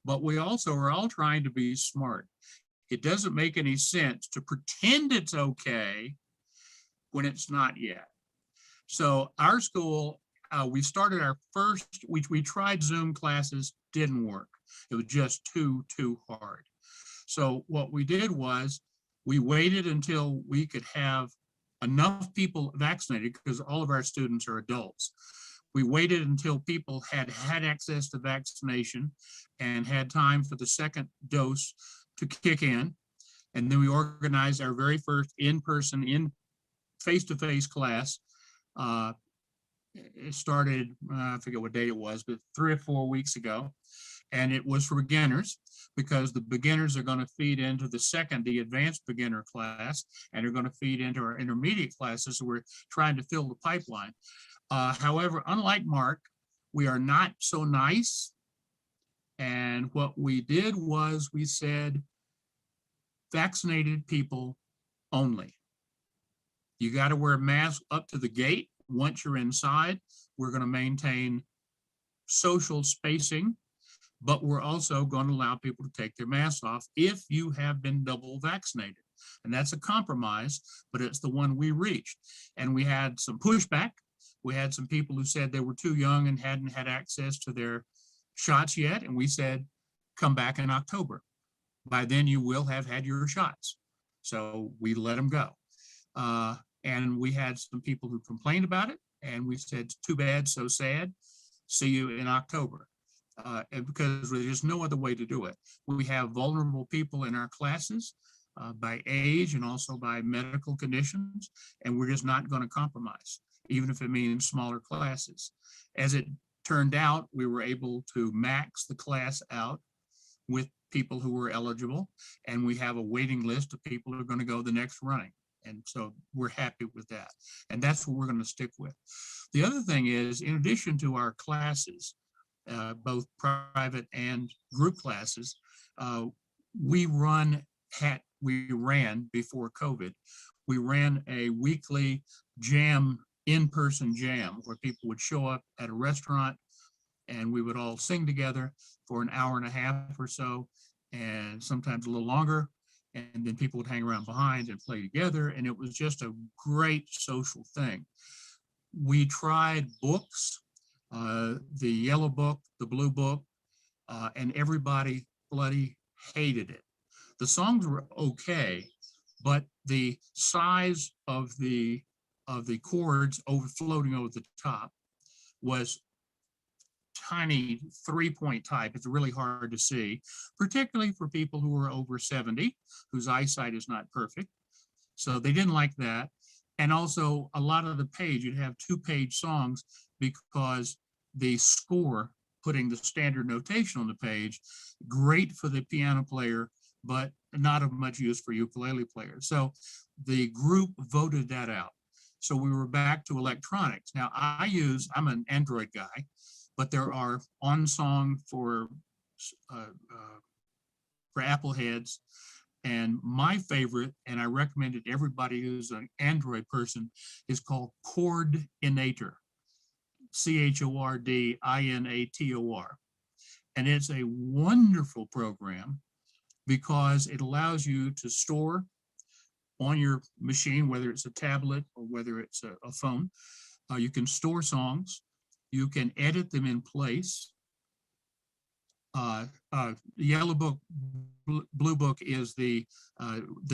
But we also are all trying to be smart. It doesn't make any sense to pretend it's okay when it's not yet. So our school, we started our first, we tried Zoom classes, didn't work. It was just too hard. So what we did was we waited until we could have enough people vaccinated, because all of our students are adults. We waited until people had access to vaccination and had time for the second dose to kick in. And then we organized our very first in-person, face-to-face class. It started, I forget what day it was, but 3 or 4 weeks ago. And it was for beginners, because the beginners are going to feed into the advanced beginner class, and are going to feed into our intermediate classes. So we're trying to fill the pipeline. However, unlike Mark, we are not so nice And what we did was we said, vaccinated people only. You got to wear a mask up to the gate. Once you're inside, we're going to maintain social spacing, but we're also going to allow people to take their masks off if you have been double vaccinated. And that's a compromise, but it's the one we reached. And we had some pushback. We had some people who said they were too young and hadn't had access to their shots yet. And we said, come back in October. By then you will have had your shots. So we let them go. And we had some people who complained about it. And we said, too bad, so sad. See you in October. And because there's no other way to do it. We have vulnerable people in our classes by age and also by medical conditions, and we're just not going to compromise, even if it means smaller classes. As it turned out, we were able to max the class out with people who were eligible, and we have a waiting list of people who are going to go the next running. And so we're happy with that. And that's what we're going to stick with. The other thing is, in addition to our classes, both private and group classes, we ran before COVID, we ran a weekly jam, in-person jam, where people would show up at a restaurant and we would all sing together for an hour and a half or so, and sometimes a little longer. And then people would hang around behind and play together. And it was just a great social thing. We tried books, the yellow book, the blue book, and everybody bloody hated it. The songs were okay, but the size of the chords floating over the top was tiny 3-point type. It's really hard to see, particularly for people who are over 70, whose eyesight is not perfect. So they didn't like that. And also a lot of the page, you'd have 2-page songs because the score, putting the standard notation on the page, great for the piano player, but not of much use for ukulele players. So the group voted that out. So we were back to electronics. Now I'm an Android guy, but there are OnSong for Apple heads. And my favorite, and I recommend it to everybody who's an Android person, is called Chordinator, Chordinator. And it's a wonderful program because it allows you to store on your machine, whether it's a tablet or whether it's a phone. You can store songs. You can edit them in place. The yellow book, blue book is the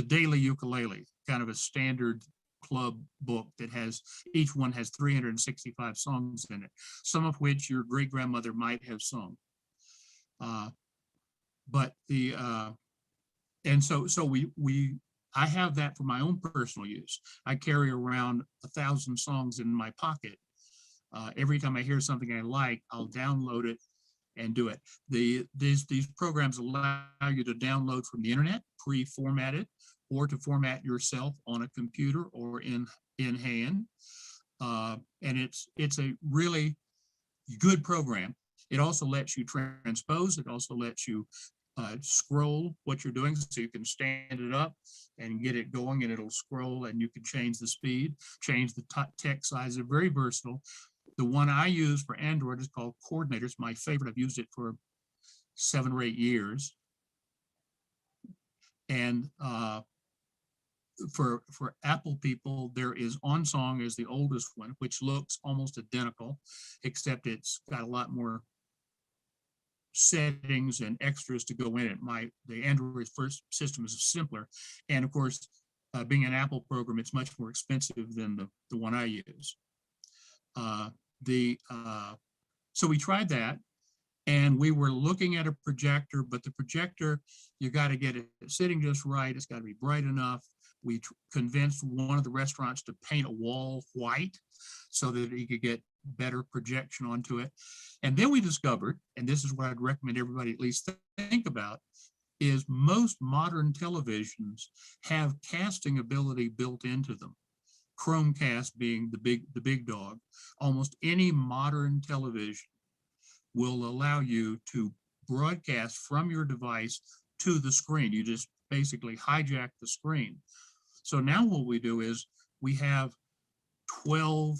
daily ukulele, kind of a standard club book that has, each one has 365 songs in it, some of which your great grandmother might have sung. But the and so I have that for my own personal use. I carry around 1,000 songs in my pocket. Every time I hear something I like, I'll download it and do it. These programs allow you to download from the internet, pre-formatted, or to format yourself on a computer or in hand. And it's a really good program. It also lets you transpose. It also lets you scroll what you're doing, so you can stand it up and get it going, and it'll scroll, and you can change the speed, change the text size. They're very versatile. The one I use for Android is called Chordinator. It's my favorite. I've used it for 7 or 8 years. And for Apple people, there is OnSong is the oldest one, which looks almost identical, except it's got a lot more settings and extras to go in it. The Android first system is simpler. And of course, being an Apple program, it's much more expensive than the one I use. So we tried that, and we were looking at a projector, but the projector, you got to get it sitting just right. It's got to be bright enough. We convinced one of the restaurants to paint a wall white so that he could get better projection onto it. And then we discovered, and this is what I'd recommend everybody at least think about, is most modern televisions have casting ability built into them. Chromecast being the big dog. Almost any modern television will allow you to broadcast from your device to the screen. You just basically hijack the screen. So now what we do is we have 12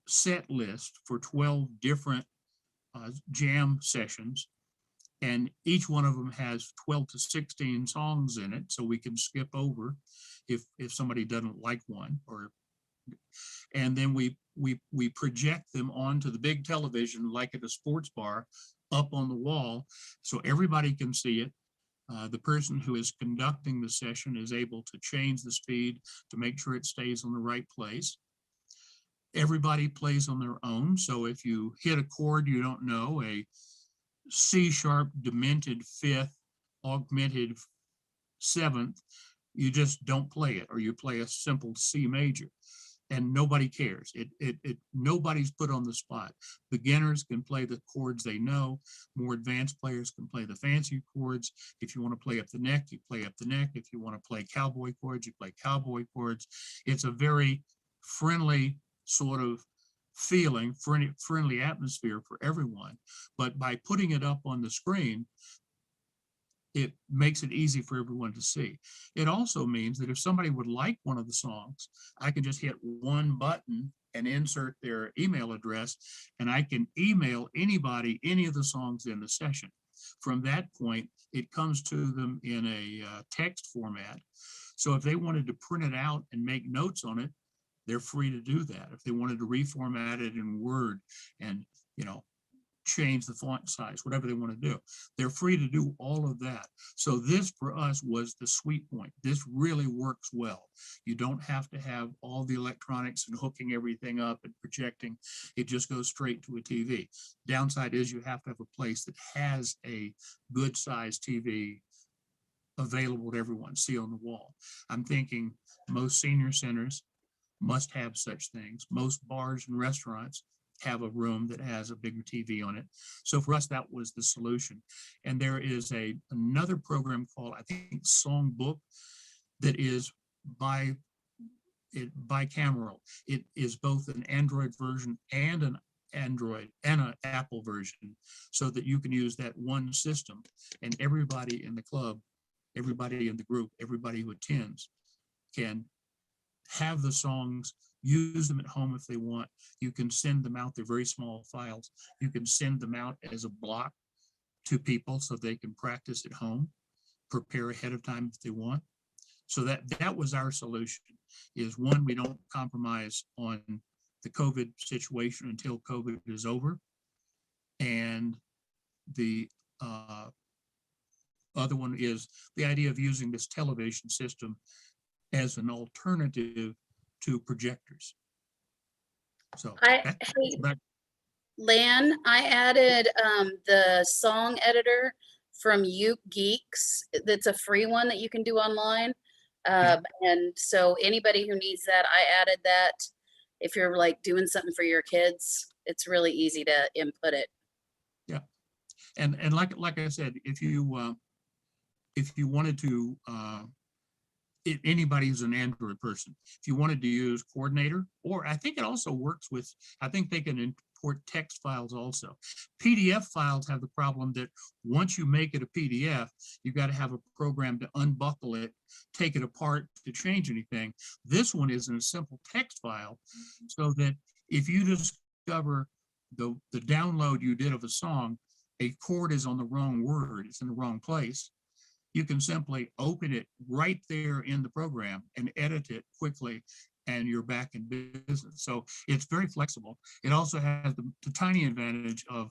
set list for 12 different jam sessions, and each one of them has 12 to 16 songs in it, so we can skip over if somebody doesn't like one. And then we project them onto the big television like at a sports bar up on the wall, so everybody can see it. The person who is conducting the session is able to change the speed to make sure it stays on the right place. Everybody plays on their own, so if you hit a chord you don't know, a C sharp demented fifth, augmented seventh, you just don't play it, or you play a simple C major, and nobody cares. Nobody's put on the spot. Beginners can play the chords they know. More advanced players can play the fancy chords. If you want to play up the neck, you play up the neck. If you want to play cowboy chords, you play cowboy chords. It's a very friendly sort of feeling, friendly atmosphere for everyone. But by putting it up on the screen, it makes it easy for everyone to see. It also means that if somebody would like one of the songs, I can just hit one button and insert their email address, and I can email anybody any of the songs in the session. From that point, it comes to them in a text format. So if they wanted to print it out and make notes on it, they're free to do that. If they wanted to reformat it in Word and, change the font size, whatever they want to do, they're free to do all of that. So this for us was the sweet point. This really works well. You don't have to have all the electronics and hooking everything up and projecting. It just goes straight to a TV. Downside is you have to have a place that has a good size TV available to everyone, see on the wall. I'm thinking most senior centers must have such things. Most bars and restaurants have a room that has a bigger TV on it. So for us, that was the solution. And there is another program called, I think, Songbook, that is bicameral. It is both an Android version and an Apple version, so that you can use that one system, and everybody in the club, everybody in the group, everybody who attends can have the songs, use them at home if they want. You can send them out. They're very small files. You can send them out as a block to people so they can practice at home, prepare ahead of time if they want. So that was our solution, is one, we don't compromise on the COVID situation until COVID is over. And the other one is the idea of using this television system as an alternative to projectors. So Lan, I added the song editor from Uke Geeks. That's a free one that you can do online. And so anybody who needs that, I added that. If you're like doing something for your kids, it's really easy to input it. Yeah, and like I said, if you wanted to, anybody who's an Android person, if you wanted to use Chordinator, or I think it also works with, I think they can import text files also. PDF files have the problem that once you make it a PDF, you got to have a program to unbuckle it, take it apart to change anything. This one is in a simple text file, so that if you discover the download you did of a song, a chord is on the wrong word, it's in the wrong place, you can simply open it right there in the program and edit it quickly, and you're back in business. So it's very flexible. It also has the tiny advantage of,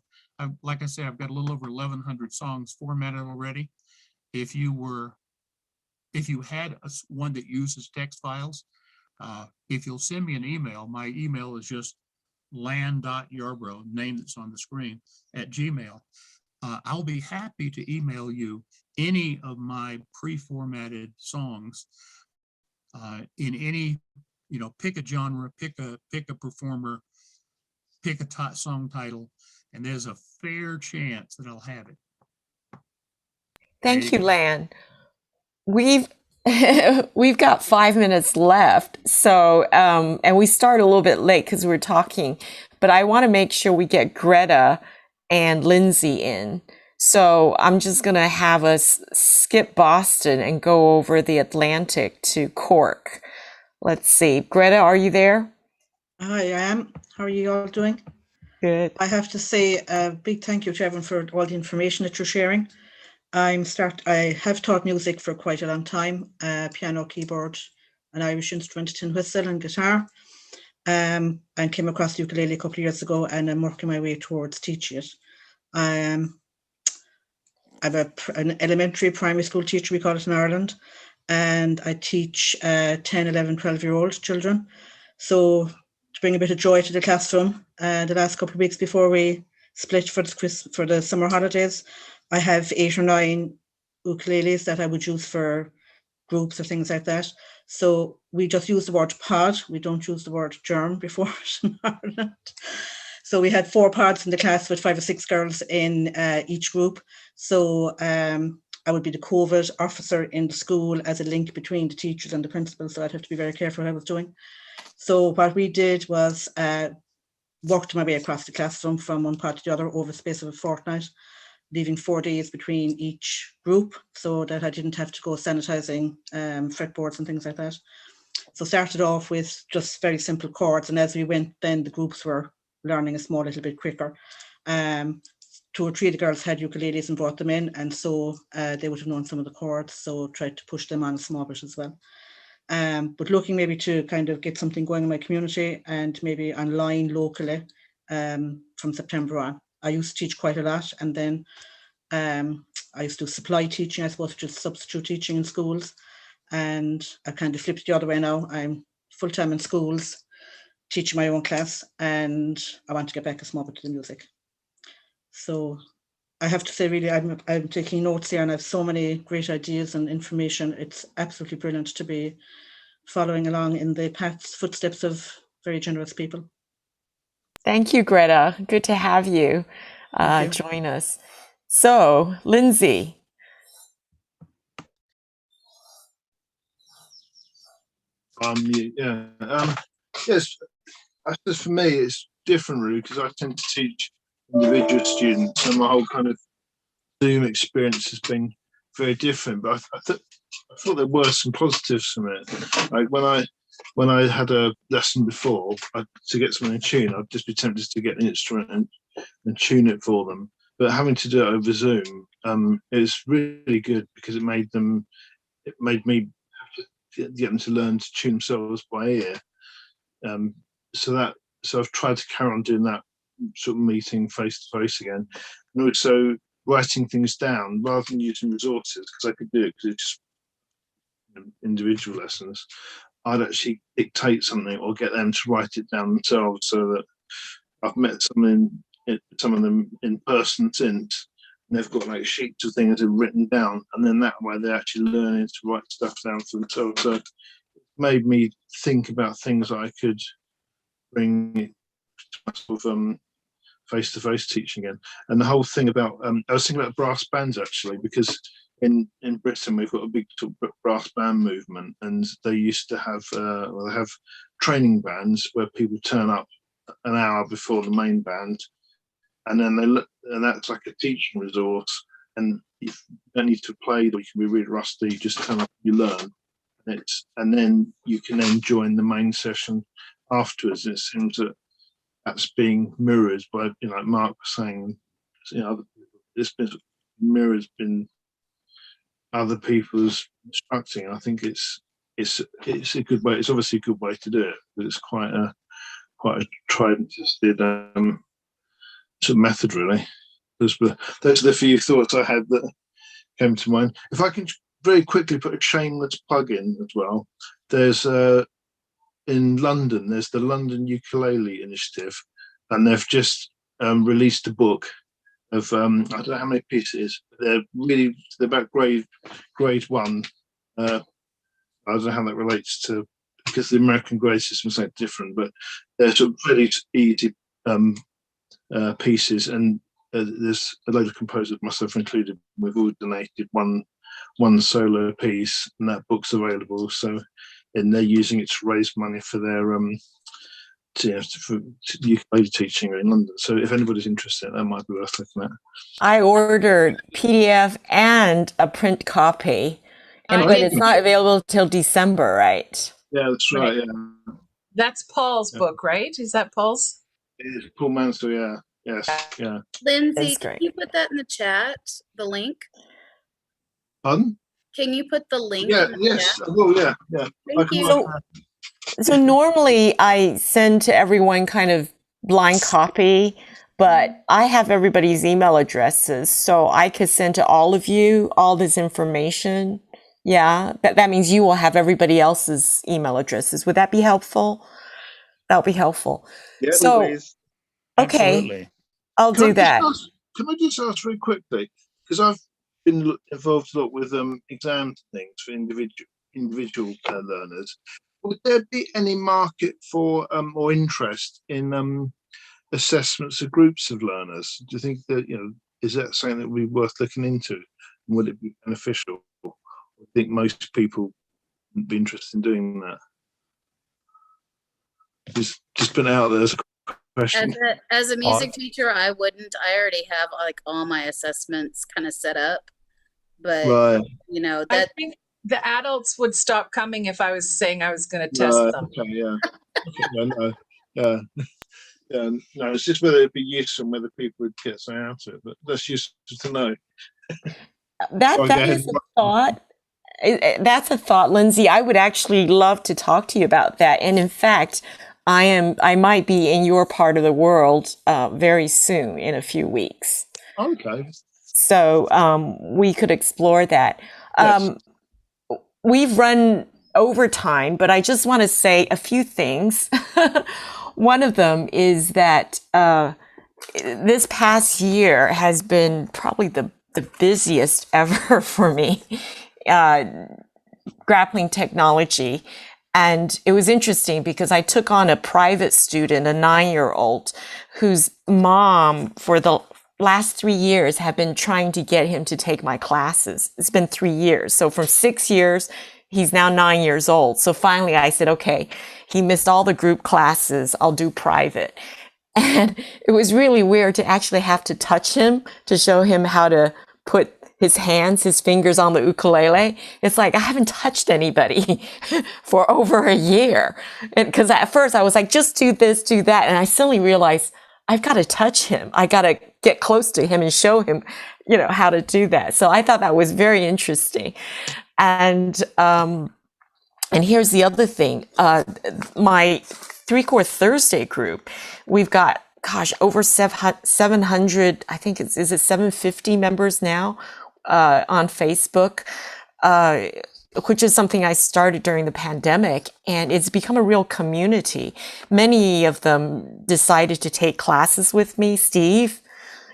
like I said, I've got a little over 1,100 songs formatted already. If you had one that uses text files, if you'll send me an email, my email is just lan.yarbrough, name that's on the screen, @gmail. I'll be happy to email you any of my pre-formatted songs in any, pick a genre, pick a performer, pick a song title, and there's a fair chance that I'll have it. Thank you, Lan. We've got 5 minutes left, so and we started a little bit late because we were talking, but I want to make sure we get Greta and Lindsay in. So I'm just going to have us skip Boston and go over the Atlantic to Cork. Let's see. Greta, are you there? Hi, I am. How are you all doing? Good. I have to say a big thank you to everyone for all the information that you're sharing. I have taught music for quite a long time, piano, keyboard, an Irish instrument, tin whistle and guitar, and came across the ukulele a couple of years ago, and I'm working my way towards teaching it. I'm an elementary primary school teacher, we call it in Ireland, and I teach 10, 11, 12-year-old children. So to bring a bit of joy to the classroom, the last couple of weeks before we split for the summer holidays, I have 8 or 9 ukuleles that I would use for groups or things like that. So we just use the word pod. We don't use the word germ before in Ireland. So we had 4 pods in the class with 5 or 6 girls in each group. So I would be the COVID officer in the school as a link between the teachers and the principal. So I'd have to be very careful what I was doing. So what we did was worked my way across the classroom from one pod to the other over the space of a fortnight, leaving 4 days between each group so that I didn't have to go sanitizing fretboards and things like that. So started off with just very simple chords, and as we went, then the groups were learning a small little bit quicker. 2 or 3 of the girls had ukuleles and brought them in, and so they would have known some of the chords, so tried to push them on a small bit as well. But looking maybe to kind of get something going in my community and maybe online locally from September on. I used to teach quite a lot, and then I used to do supply teaching, I suppose, just substitute teaching in schools, and I kind of flipped the other way now. I'm full-time in schools, teaching my own class, and I want to get back a small bit to the music. So I have to say, really, I'm taking notes here, and I have so many great ideas and information. It's absolutely brilliant to be following along in the footsteps of very generous people. Thank you, Greta. Good to have you join us. So, Lindsay. Yes, I suppose for me it's different really because I tend to teach individual students, and my whole kind of Zoom experience has been very different. But I thought there were some positives from it. Like when I had a lesson before to get something in tune, I'd just be tempted to get the instrument and tune it for them. But having to do it over Zoom, it's really good because it made me get them to learn to tune themselves by ear. So I've tried to carry on doing that sort of meeting face to face again, and also writing things down rather than using resources, because I could do it because it's just individual lessons. I'd actually dictate something or get them to write it down themselves, so that I've met some of them in person since, and they've got like sheets of things that are written down, and then that way they're actually learning to write stuff down for themselves. So it made me think about things I could bring to sort of face-to-face teaching again. And the whole thing about I was thinking about brass bands actually, because in Britain we've got a big sort of brass band movement, and they used to have they have training bands where people turn up an hour before the main band, and then and that's like a teaching resource, and if you don't need to play, or you can be really rusty, you just turn up and you learn, and then you can then join the main session afterwards. It seems that that's being mirrored by, like Mark was saying, it's been mirrored in other people's instructing. I think it's a good way. It's obviously a good way to do it, but it's quite a tried and tested sort of method, really. Those are the few thoughts I had that came to mind. If I can very quickly put a shameless plug in as well, there's in London, there's the London Ukulele Initiative, and they've just released a book of I don't know how many pieces. They're about grade 1. I don't know how that relates to, because the American grade system is like different, but they're sort of really easy pieces, and there's a load of composers, myself included. We've all donated one solo piece, and that book's available. So, and they're using it to raise money for their for ukulele teaching in London. So if anybody's interested, that might be worth looking at. I ordered PDF and a print copy, but it's not available till December, right? Yeah, that's right. Yeah, that's Paul's book, right? Is that Paul's? It's Paul Mansell. Yeah, yes, yeah. Lindsay, can you put that in the chat? The link. Pardon? Can you put the link? Yeah. In the Yes. chat? I will. Yeah. Yeah. Thank you. So normally I send to everyone kind of blind copy, but I have everybody's email addresses, so I could send to all of you all this information. Yeah, that means you will have everybody else's email addresses. Would that be helpful? That would be helpful. Yeah, so, please. Okay, Absolutely. I'll do that. Can I just ask very quickly, because I've been involved a lot with exam things for individual learners. Would there be any market for or interest in assessments of groups of learners? Do you think that, is that something that would be worth looking into? And would it be beneficial? I think most people would be interested in doing that. Just put it out there as a question. As a music teacher, I wouldn't. I already have like all my assessments kind of set up, but right. That I think the adults would stop coming if I was saying I was going to test them. Okay, yeah. No, yeah. Yeah, no, it's just whether it'd be useful and whether people would get something out of it. But that's useful to know. That is a thought. That's a thought, Lindsay. I would actually love to talk to you about that. And in fact, I might be in your part of the world very soon, in a few weeks. Okay. So we could explore that. Yes. We've run over time, but I just want to say a few things. One of them is that this past year has been probably the busiest ever for me, grappling technology. And it was interesting because I took on a private student, a 9-year-old, whose mom for the last 3 years have been trying to get him to take my classes. It's been 3 years. So from 6 years, he's now 9 years old. So finally I said, okay, he missed all the group classes. I'll do private. And it was really weird to actually have to touch him to show him how to put his fingers on the ukulele. It's like, I haven't touched anybody for over a year. Because at first I was like, just do this, do that. And I suddenly realized I've got to touch him. I got to get close to him and show him, how to do that. So I thought that was very interesting. And here's the other thing. My 3-Chord Thursday group, we've got, over 700, I think is it 750 members now on Facebook, which is something I started during the pandemic, and it's become a real community. Many of them decided to take classes with me, Steve.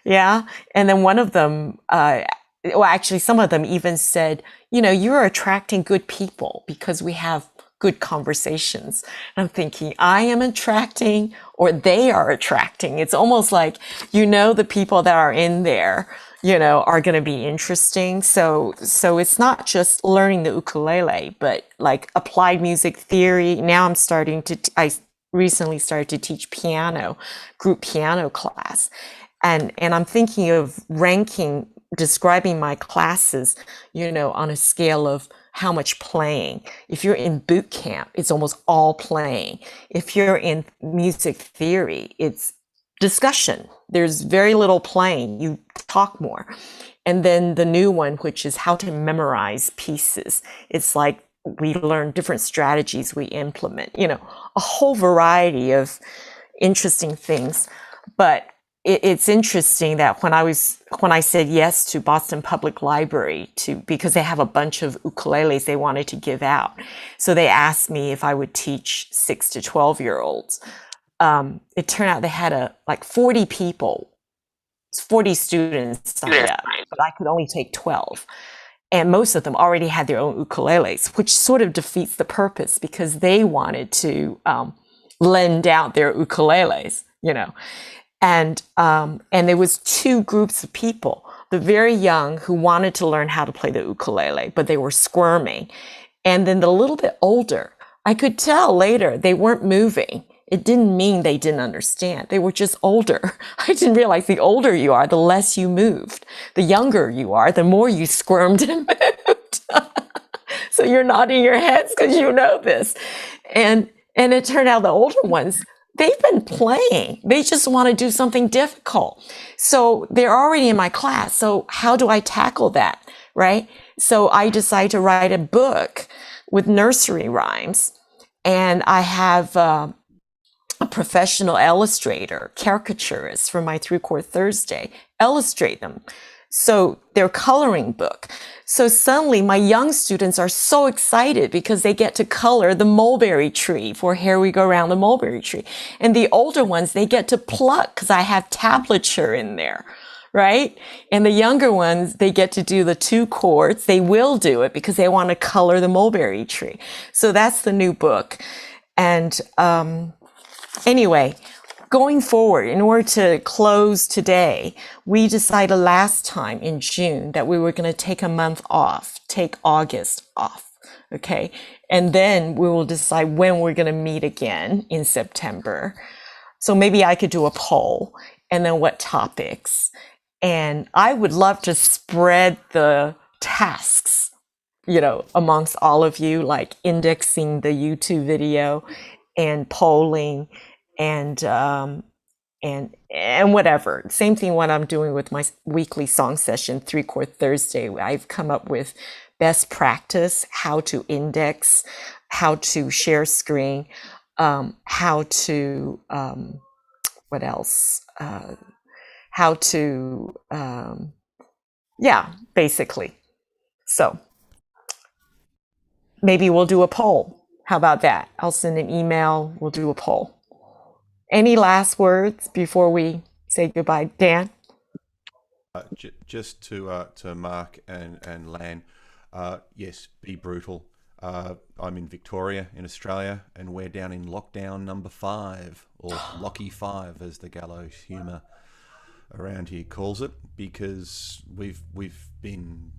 Yeah. And then one of them, actually some of them even said, you're attracting good people because we have good conversations. And I'm thinking, I am attracting or they are attracting. It's almost like, the people that are in there, are going to be interesting. So it's not just learning the ukulele, but like applied music theory. Now I recently started to teach piano, group piano class. And I'm thinking of describing my classes, on a scale of how much playing. If you're in boot camp, it's almost all playing. If you're in music theory, it's discussion. There's very little playing. You talk more. And then the new one, which is how to memorize pieces. It's like we learn different strategies we implement, a whole variety of interesting things. But it's interesting that when I said yes to Boston Public Library because they have a bunch of ukuleles they wanted to give out. So they asked me if I would teach 6 to 12-year-olds. It turned out they had 40 people, 40 students signed up, but I could only take 12. And most of them already had their own ukuleles, which sort of defeats the purpose because they wanted to lend out their ukuleles, And there was 2 groups of people, the very young who wanted to learn how to play the ukulele, but they were squirming. And then the little bit older, I could tell later they weren't moving. it didn't mean they didn't understand. They were just older. I didn't realize the older you are, the less you moved. The younger you are, the more you squirmed and moved. So you're nodding your heads because you know this. And it turned out the older ones, they've been playing. They just want to do something difficult. So they're already in my class. So how do I tackle that? Right? So I decided to write a book with nursery rhymes. And I have a professional illustrator, caricaturist for my 3-Chord Thursday, illustrate them. So their coloring book. So suddenly my young students are so excited because they get to color the mulberry tree for Here We Go Round the Mulberry Tree. And the older ones, they get to pluck because I have tablature in there, right? And the younger ones, they get to do the 2 chords. They will do it because they want to color the mulberry tree. So that's the new book. And anyway, going forward, in order to close today, we decided last time in June that we were going to take a month off, take August off, okay? And then we will decide when we're going to meet again in September. So maybe I could do a poll and then what topics. And I would love to spread the tasks, amongst all of you, like indexing the YouTube video and polling and whatever. Same thing what I'm doing with my weekly song session, 3-Chord Thursday. I've come up with best practice, how to index, how to share screen, how to, what else? How to, basically. So maybe we'll do a poll. How about that? I'll send an email. We'll do a poll. Any last words before we say goodbye, Dan? Just to Mark and Lan, yes, be brutal. I'm in Victoria in Australia, and we're down in lockdown number 5, or Locky 5, as the gallows humour around here calls it, because we've been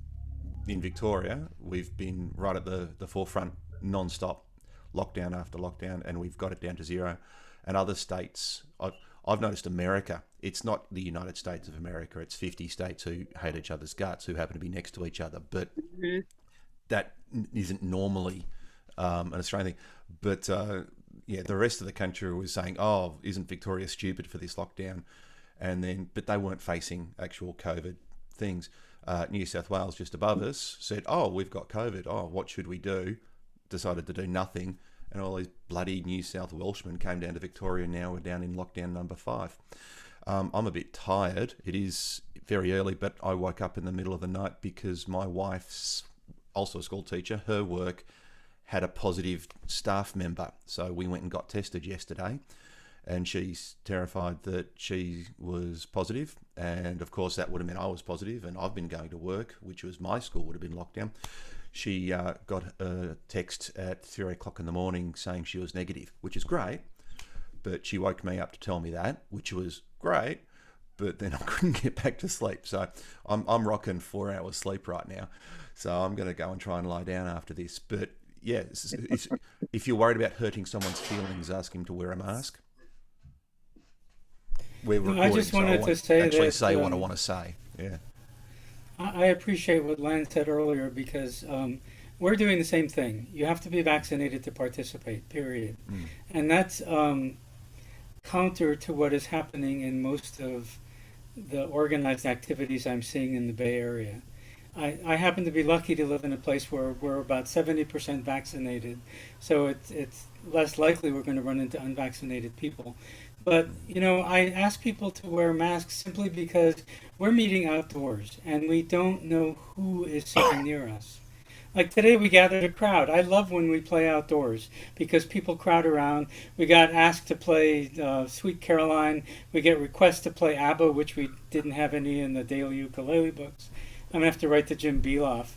in Victoria. We've been right at the forefront, non-stop, lockdown after lockdown, and we've got it down to 0. And other states, I've noticed America, it's not the United States of America, it's 50 states who hate each other's guts, who happen to be next to each other. But that isn't normally an Australian thing. But the rest of the country was saying, oh, isn't Victoria stupid for this lockdown? But they weren't facing actual COVID things. New South Wales, just above us, said, oh, we've got COVID. Oh, what should we do? Decided to do nothing. And all these bloody New South Welshmen came down to Victoria. Now we're down in lockdown number 5. I'm a bit tired. It is very early, but I woke up in the middle of the night because my wife's also a school teacher. Her work had a positive staff member. So we went and got tested yesterday, and she's terrified that she was positive. And of course that would have meant I was positive, and I've been going to work, which was my school would have been locked down. She got a text at 3 o'clock in the morning saying she was negative, which is great. But she woke me up to tell me that, which was great. But then I couldn't get back to sleep. So I'm rocking 4 hours sleep right now. So I'm going to go and try and lie down after this. But yeah, it's, if you're worried about hurting someone's feelings, ask him to wear a mask. We're recording, I just wanted to say actually that, say what I want to say. Yeah. I appreciate what Len said earlier, because we're doing the same thing. You have to be vaccinated to participate, period. And that's counter to what is happening in most of the organized activities I'm seeing in the Bay Area. I happen to be lucky to live in a place where we're about 70% vaccinated, so it's less likely we're going to run into unvaccinated people. But, I ask people to wear masks simply because we're meeting outdoors and we don't know who is sitting near us. Like today we gathered a crowd. I love when we play outdoors because people crowd around. We got asked to play Sweet Caroline. We get requests to play ABBA, which we didn't have any in the daily ukulele books. I'm going to have to write to Jim Beloff.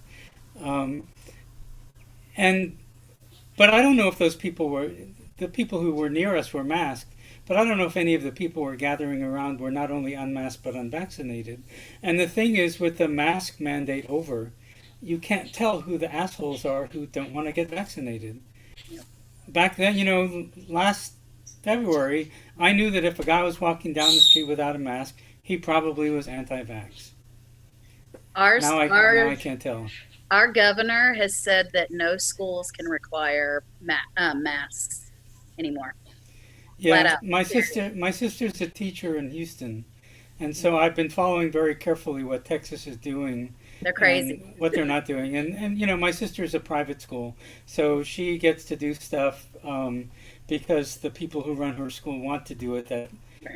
But I don't know if those people the people who were near us were masked. But I don't know if any of the people who were gathering around were not only unmasked but unvaccinated. And the thing is, with the mask mandate over, you can't tell who the assholes are who don't want to get vaccinated. Back then, last February, I knew that if a guy was walking down the street without a mask, he probably was anti-vax. Now I can't tell. Our governor has said that no schools can require masks anymore. Yeah, my sister's a teacher in Houston, and so I've been following very carefully what Texas is doing. They're crazy. And what they're not doing, and you know, my sister's a private school, so she gets to do stuff because the people who run her school want to do it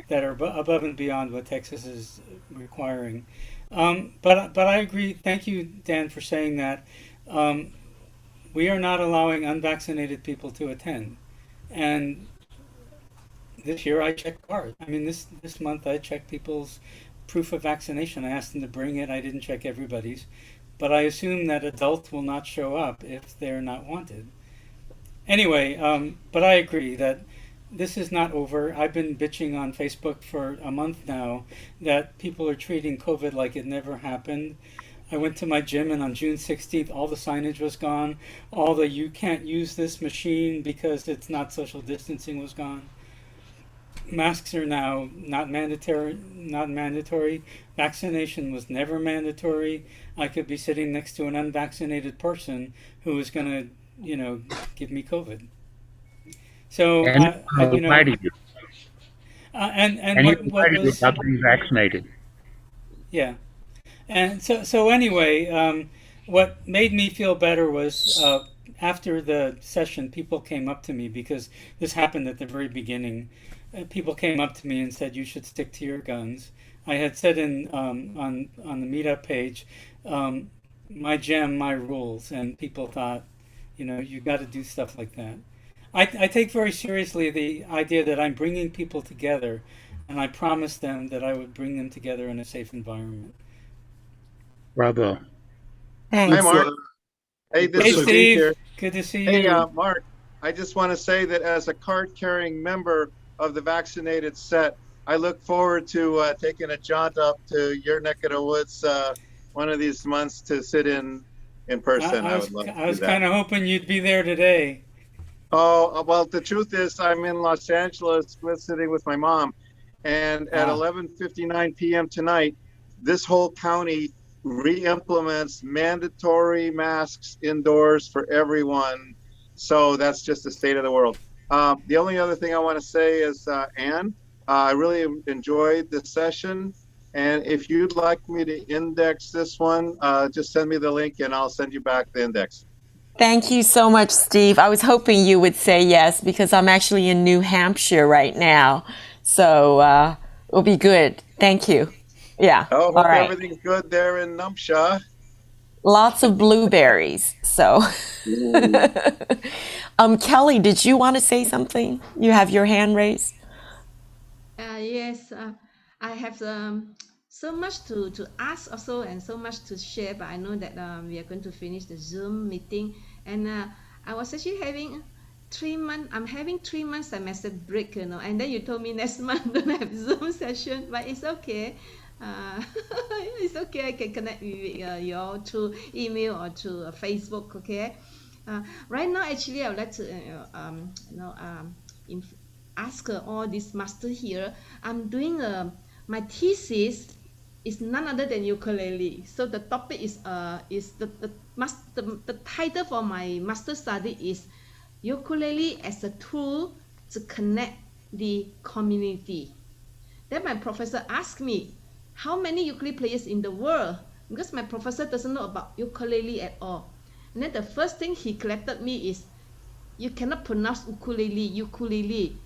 that are above and beyond what Texas is requiring. But I agree. Thank you, Dan, for saying that. We are not allowing unvaccinated people to attend, and this year I checked cards. I mean, this month I checked people's proof of vaccination. I asked them to bring it. I didn't check everybody's, but I assume that adults will not show up if they're not wanted. Anyway, but I agree that this is not over. I've been bitching on Facebook for a month now that people are treating COVID like it never happened. I went to my gym, and on June 16th, all the signage was gone. All the "you can't use this machine because it's not social distancing" was gone. Masks are now not mandatory. Vaccination was never mandatory. I could be sitting next to an unvaccinated person who is going to, you know, give me COVID. So, you know, and what was not being vaccinated. Yeah, and so anyway, what made me feel better was after the session, people came up to me, because this happened at the very beginning. People came up to me and said, "You should stick to your guns." I had said on the meetup page, "My gem, my rules," and people thought, you know, you got to do stuff like that. I take very seriously the idea that I'm bringing people together, and I promised them that I would bring them together in a safe environment. Bravo. Thanks. Hi, Mark. Hey, this is Steve. here. Good to see you. Hey, Mark, I just want to say that as a card-carrying member of the vaccinated set, I look forward to taking a jaunt up to your neck of the woods one of these months to sit in person. I was kind of hoping you'd be there today. Oh, well, the truth is I'm in Los Angeles visiting with my mom, and at 11:59 p.m. tonight, this whole county re-implements mandatory masks indoors for everyone. So that's just the state of the world. The only other thing I want to say is, Anne, I really enjoyed the session. And if you'd like me to index this one, just send me the link and I'll send you back the index. Thank you so much, Steve. I was hoping you would say yes, because I'm actually in New Hampshire right now. So it'll be good. Thank you. Yeah. Oh, hope all right. everything's good there in Numpsha. Lots of blueberries. So, Kelly, did you want to say something? You have your hand raised. Yes, I have so much to ask also, and so much to share, but I know that we are going to finish the Zoom meeting, and I was actually having 3 months. I'm having 3 months semester break, you know, and then you told me next month don't have Zoom session, but it's okay. It's okay. I can connect with you all through email or through Facebook. Okay. Right now, actually, I would like to ask all these master here. I'm doing my thesis is none other than ukulele. So the topic is the title for my master study is ukulele as a tool to connect the community. Then my professor asked me, how many ukulele players in the world? Because my professor doesn't know about ukulele at all. And then the first thing he corrected me is, you cannot pronounce ukulele.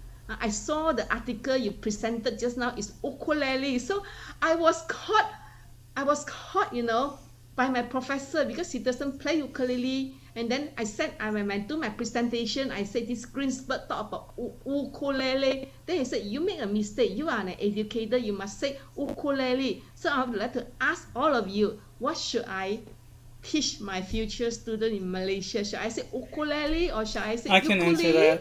I saw the article you presented just now is ukulele. So I was caught, you know, by my professor, because he doesn't play ukulele. And then I said, when I do my presentation, I said this Greensburg talk about ukulele. Then he said, you make a mistake. You are an educator. You must say ukulele. So I would like to ask all of you, what should I teach my future student in Malaysia? Should I say ukulele or should I say I can ukulele? answer that.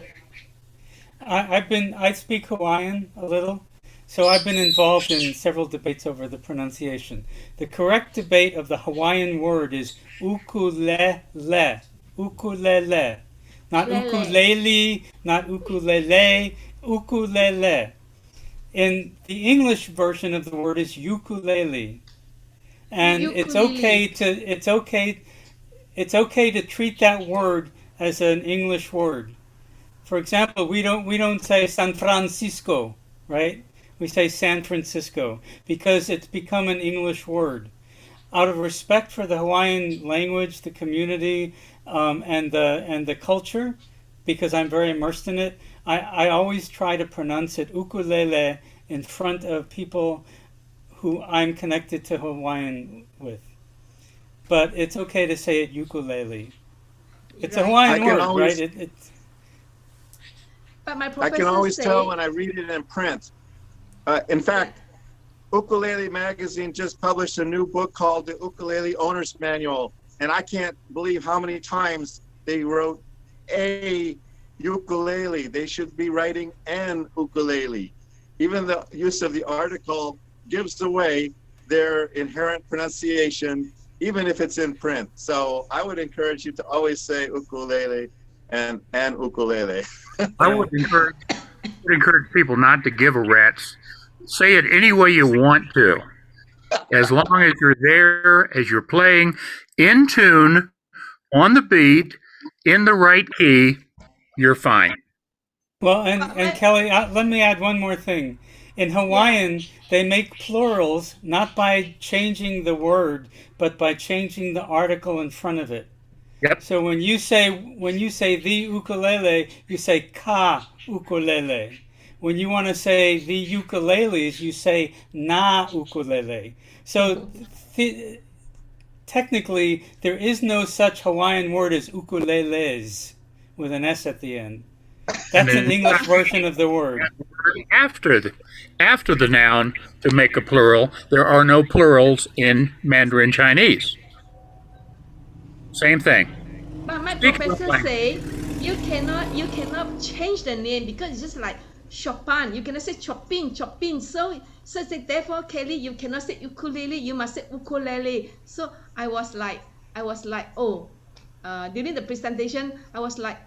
I speak Hawaiian a little, so I've been involved in several debates over the pronunciation. The correct debate of the Hawaiian word is ukulele, not ukulele, not ukulele. ukulele. In the English version of the word is ukulele. And it's okay to treat that word as an English word. For example, we don't say San Francisco, right? We say San Francisco because it's become an English word. Out of respect for the Hawaiian language, the community, and the culture, because I'm very immersed in it, I always try to pronounce it ukulele in front of people who I'm connected to Hawaiian with. But it's okay to say it ukulele. It's a Hawaiian word, right? But my I professor can always tell say, when I read it in print. In fact, Ukulele Magazine just published a new book called the Ukulele Owner's Manual, and I can't believe how many times they wrote a ukulele. They should be writing an ukulele. Even the use of the article gives away their inherent pronunciation, even if it's in print. So I would encourage you to always say ukulele and ukulele. I would encourage people not to give a rat's. Say it any way you want to. As long as you're there, as you're playing in tune, on the beat, in the right key, you're fine. Well, and Kelly, let me add one more thing. In Hawaiian, they make plurals not by changing the word, but by changing the article in front of it. Yep. So when you say the ukulele, you say ka ukulele. When you want to say the ukuleles, you say na ukulele. So technically, there is no such Hawaiian word as ukuleles with an S at the end. That's an English version of the word. After the noun to make a plural, there are no plurals in Mandarin Chinese. Same thing. but my professor say you cannot change the name because it's just like Chopin. You cannot say Chopin. So therefore, Kelly, you cannot say ukulele. You must say ukulele. So I was like, oh, during the presentation, I was like,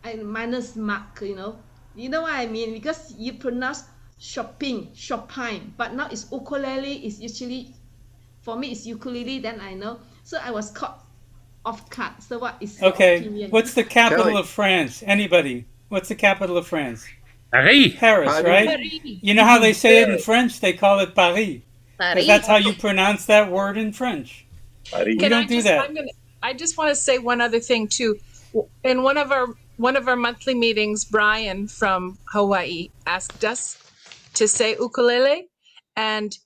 I minus mark, you know what I mean, because you pronounce Chopin, but now it's ukulele. It's usually, for me, it's ukulele. Then I know. So I was caught off guard. So what is your opinion? What's the capital Kelly. of France? Anybody? What's the capital of France? Paris. Paris, right? Paris. You know how they say it in French? They call it Paris. Paris. Because that's how you pronounce that word in French. Paris. We don't do that. I just want to say one other thing too. In one of our monthly meetings, Brian from Hawaii asked us to say ukulele, and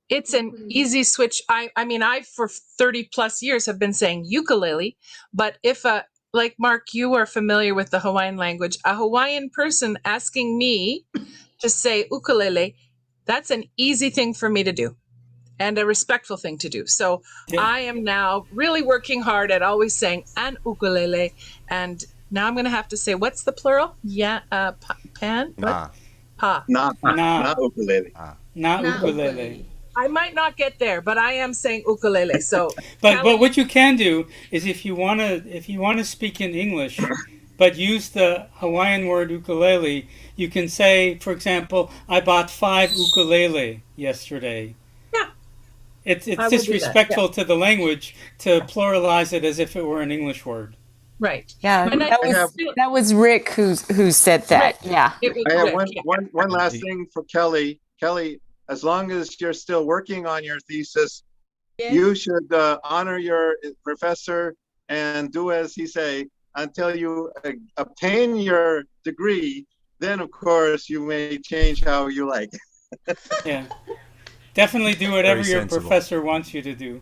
it's an easy switch. I mean, I for 30 plus years have been saying ukulele, but if like Mark, you are familiar with the Hawaiian language, a Hawaiian person asking me to say ukulele, that's an easy thing for me to do and a respectful thing to do. So I am now really working hard at always saying an ukulele, and now I'm going to have to say, what's the plural? Yeah, pan? Nah. Pa. Not ukulele. Not ukulele. I might not get there, but I am saying ukulele. So, But what you can do is if you wanna speak in English, but use the Hawaiian word ukulele, you can say, for example, I bought 5 ukulele yesterday. Yeah. It's I will do that, disrespectful to the language to pluralize it as if it were an English word. right. Yeah, And that was Rick who said that. Yeah. It I have was Rick, one last thing for Kelly. Kelly, as long as you're still working on your thesis, you should honor your professor and do as he say until you obtain your degree. Then, of course, you may change how you like. Yeah. Definitely do whatever Very your sensible. professor wants you to do.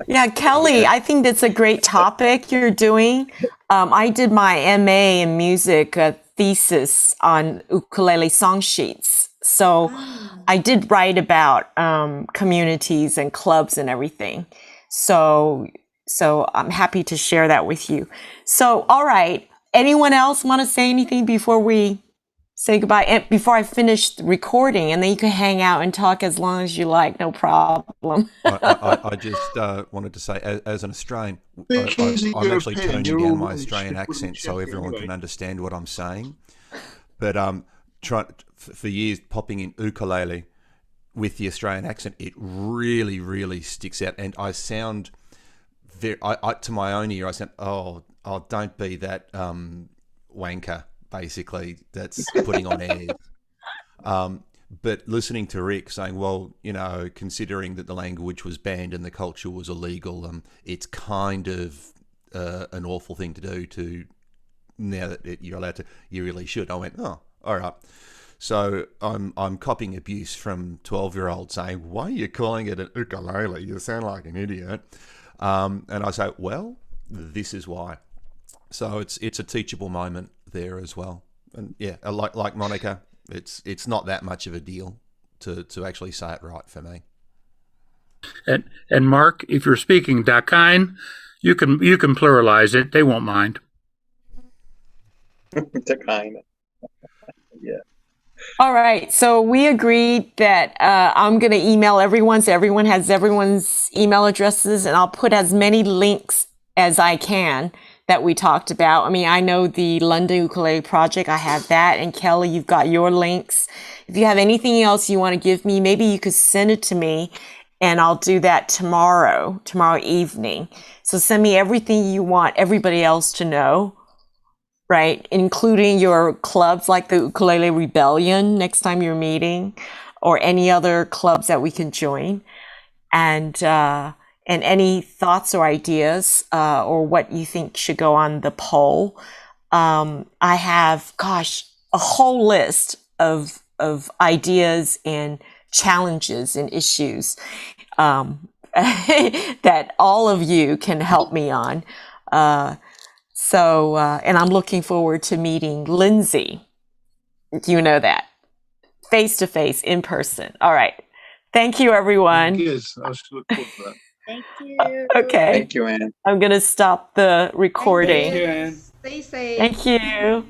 Yeah, Kelly, I think that's a great topic you're doing. I did my MA in music thesis on ukulele song sheets. So I did write about communities and clubs and everything. So I'm happy to share that with you. So, all right. Anyone else want to say anything before we say goodbye? And before I finish the recording, and then you can hang out and talk as long as you like, no problem. I just wanted to say, as an Australian, I'm actually European, turning you're down all my Welsh, Australian just accent so double check everyone anyway. can understand what I'm saying. But for years popping in ukulele with the Australian accent, it really, really sticks out. And I sound very, to my own ear, I sound, oh, don't be that wanker, basically, that's putting on airs. But listening to Rick saying, well, considering that the language was banned and the culture was illegal, it's kind of an awful thing to do to, now that you're allowed to, you really should. I went, oh, all right. So I'm copying abuse from 12-year-olds saying, why are you calling it an ukulele? You sound like an idiot. And I say, well, this is why. So it's a teachable moment there as well. And yeah, like Monica, it's not that much of a deal to actually say it right for me. And Mark, if you're speaking Dakian, you can pluralize it. They won't mind. Dakian. Yeah. All right. So we agreed that I'm going to email everyone, so everyone has everyone's email addresses, and I'll put as many links as I can that we talked about. I mean, I know the London Ukulele Project, I have that. And Kelly, you've got your links. If you have anything else you want to give me, maybe you could send it to me and I'll do that tomorrow evening. So send me everything you want everybody else to know, right? Including your clubs like the Ukulele Rebellion next time you're meeting, or any other clubs that we can join. And any thoughts or ideas or what you think should go on the poll. I have, a whole list of ideas and challenges and issues that all of you can help me on. So and I'm looking forward to meeting Lindsay. You know that. Face to face, in person. All right. Thank you, everyone. Yes, I should look forward to that. Thank you. Okay. Thank you, Anne. I'm going to stop the recording. Thank you, Anne. Stay safe. Thank you.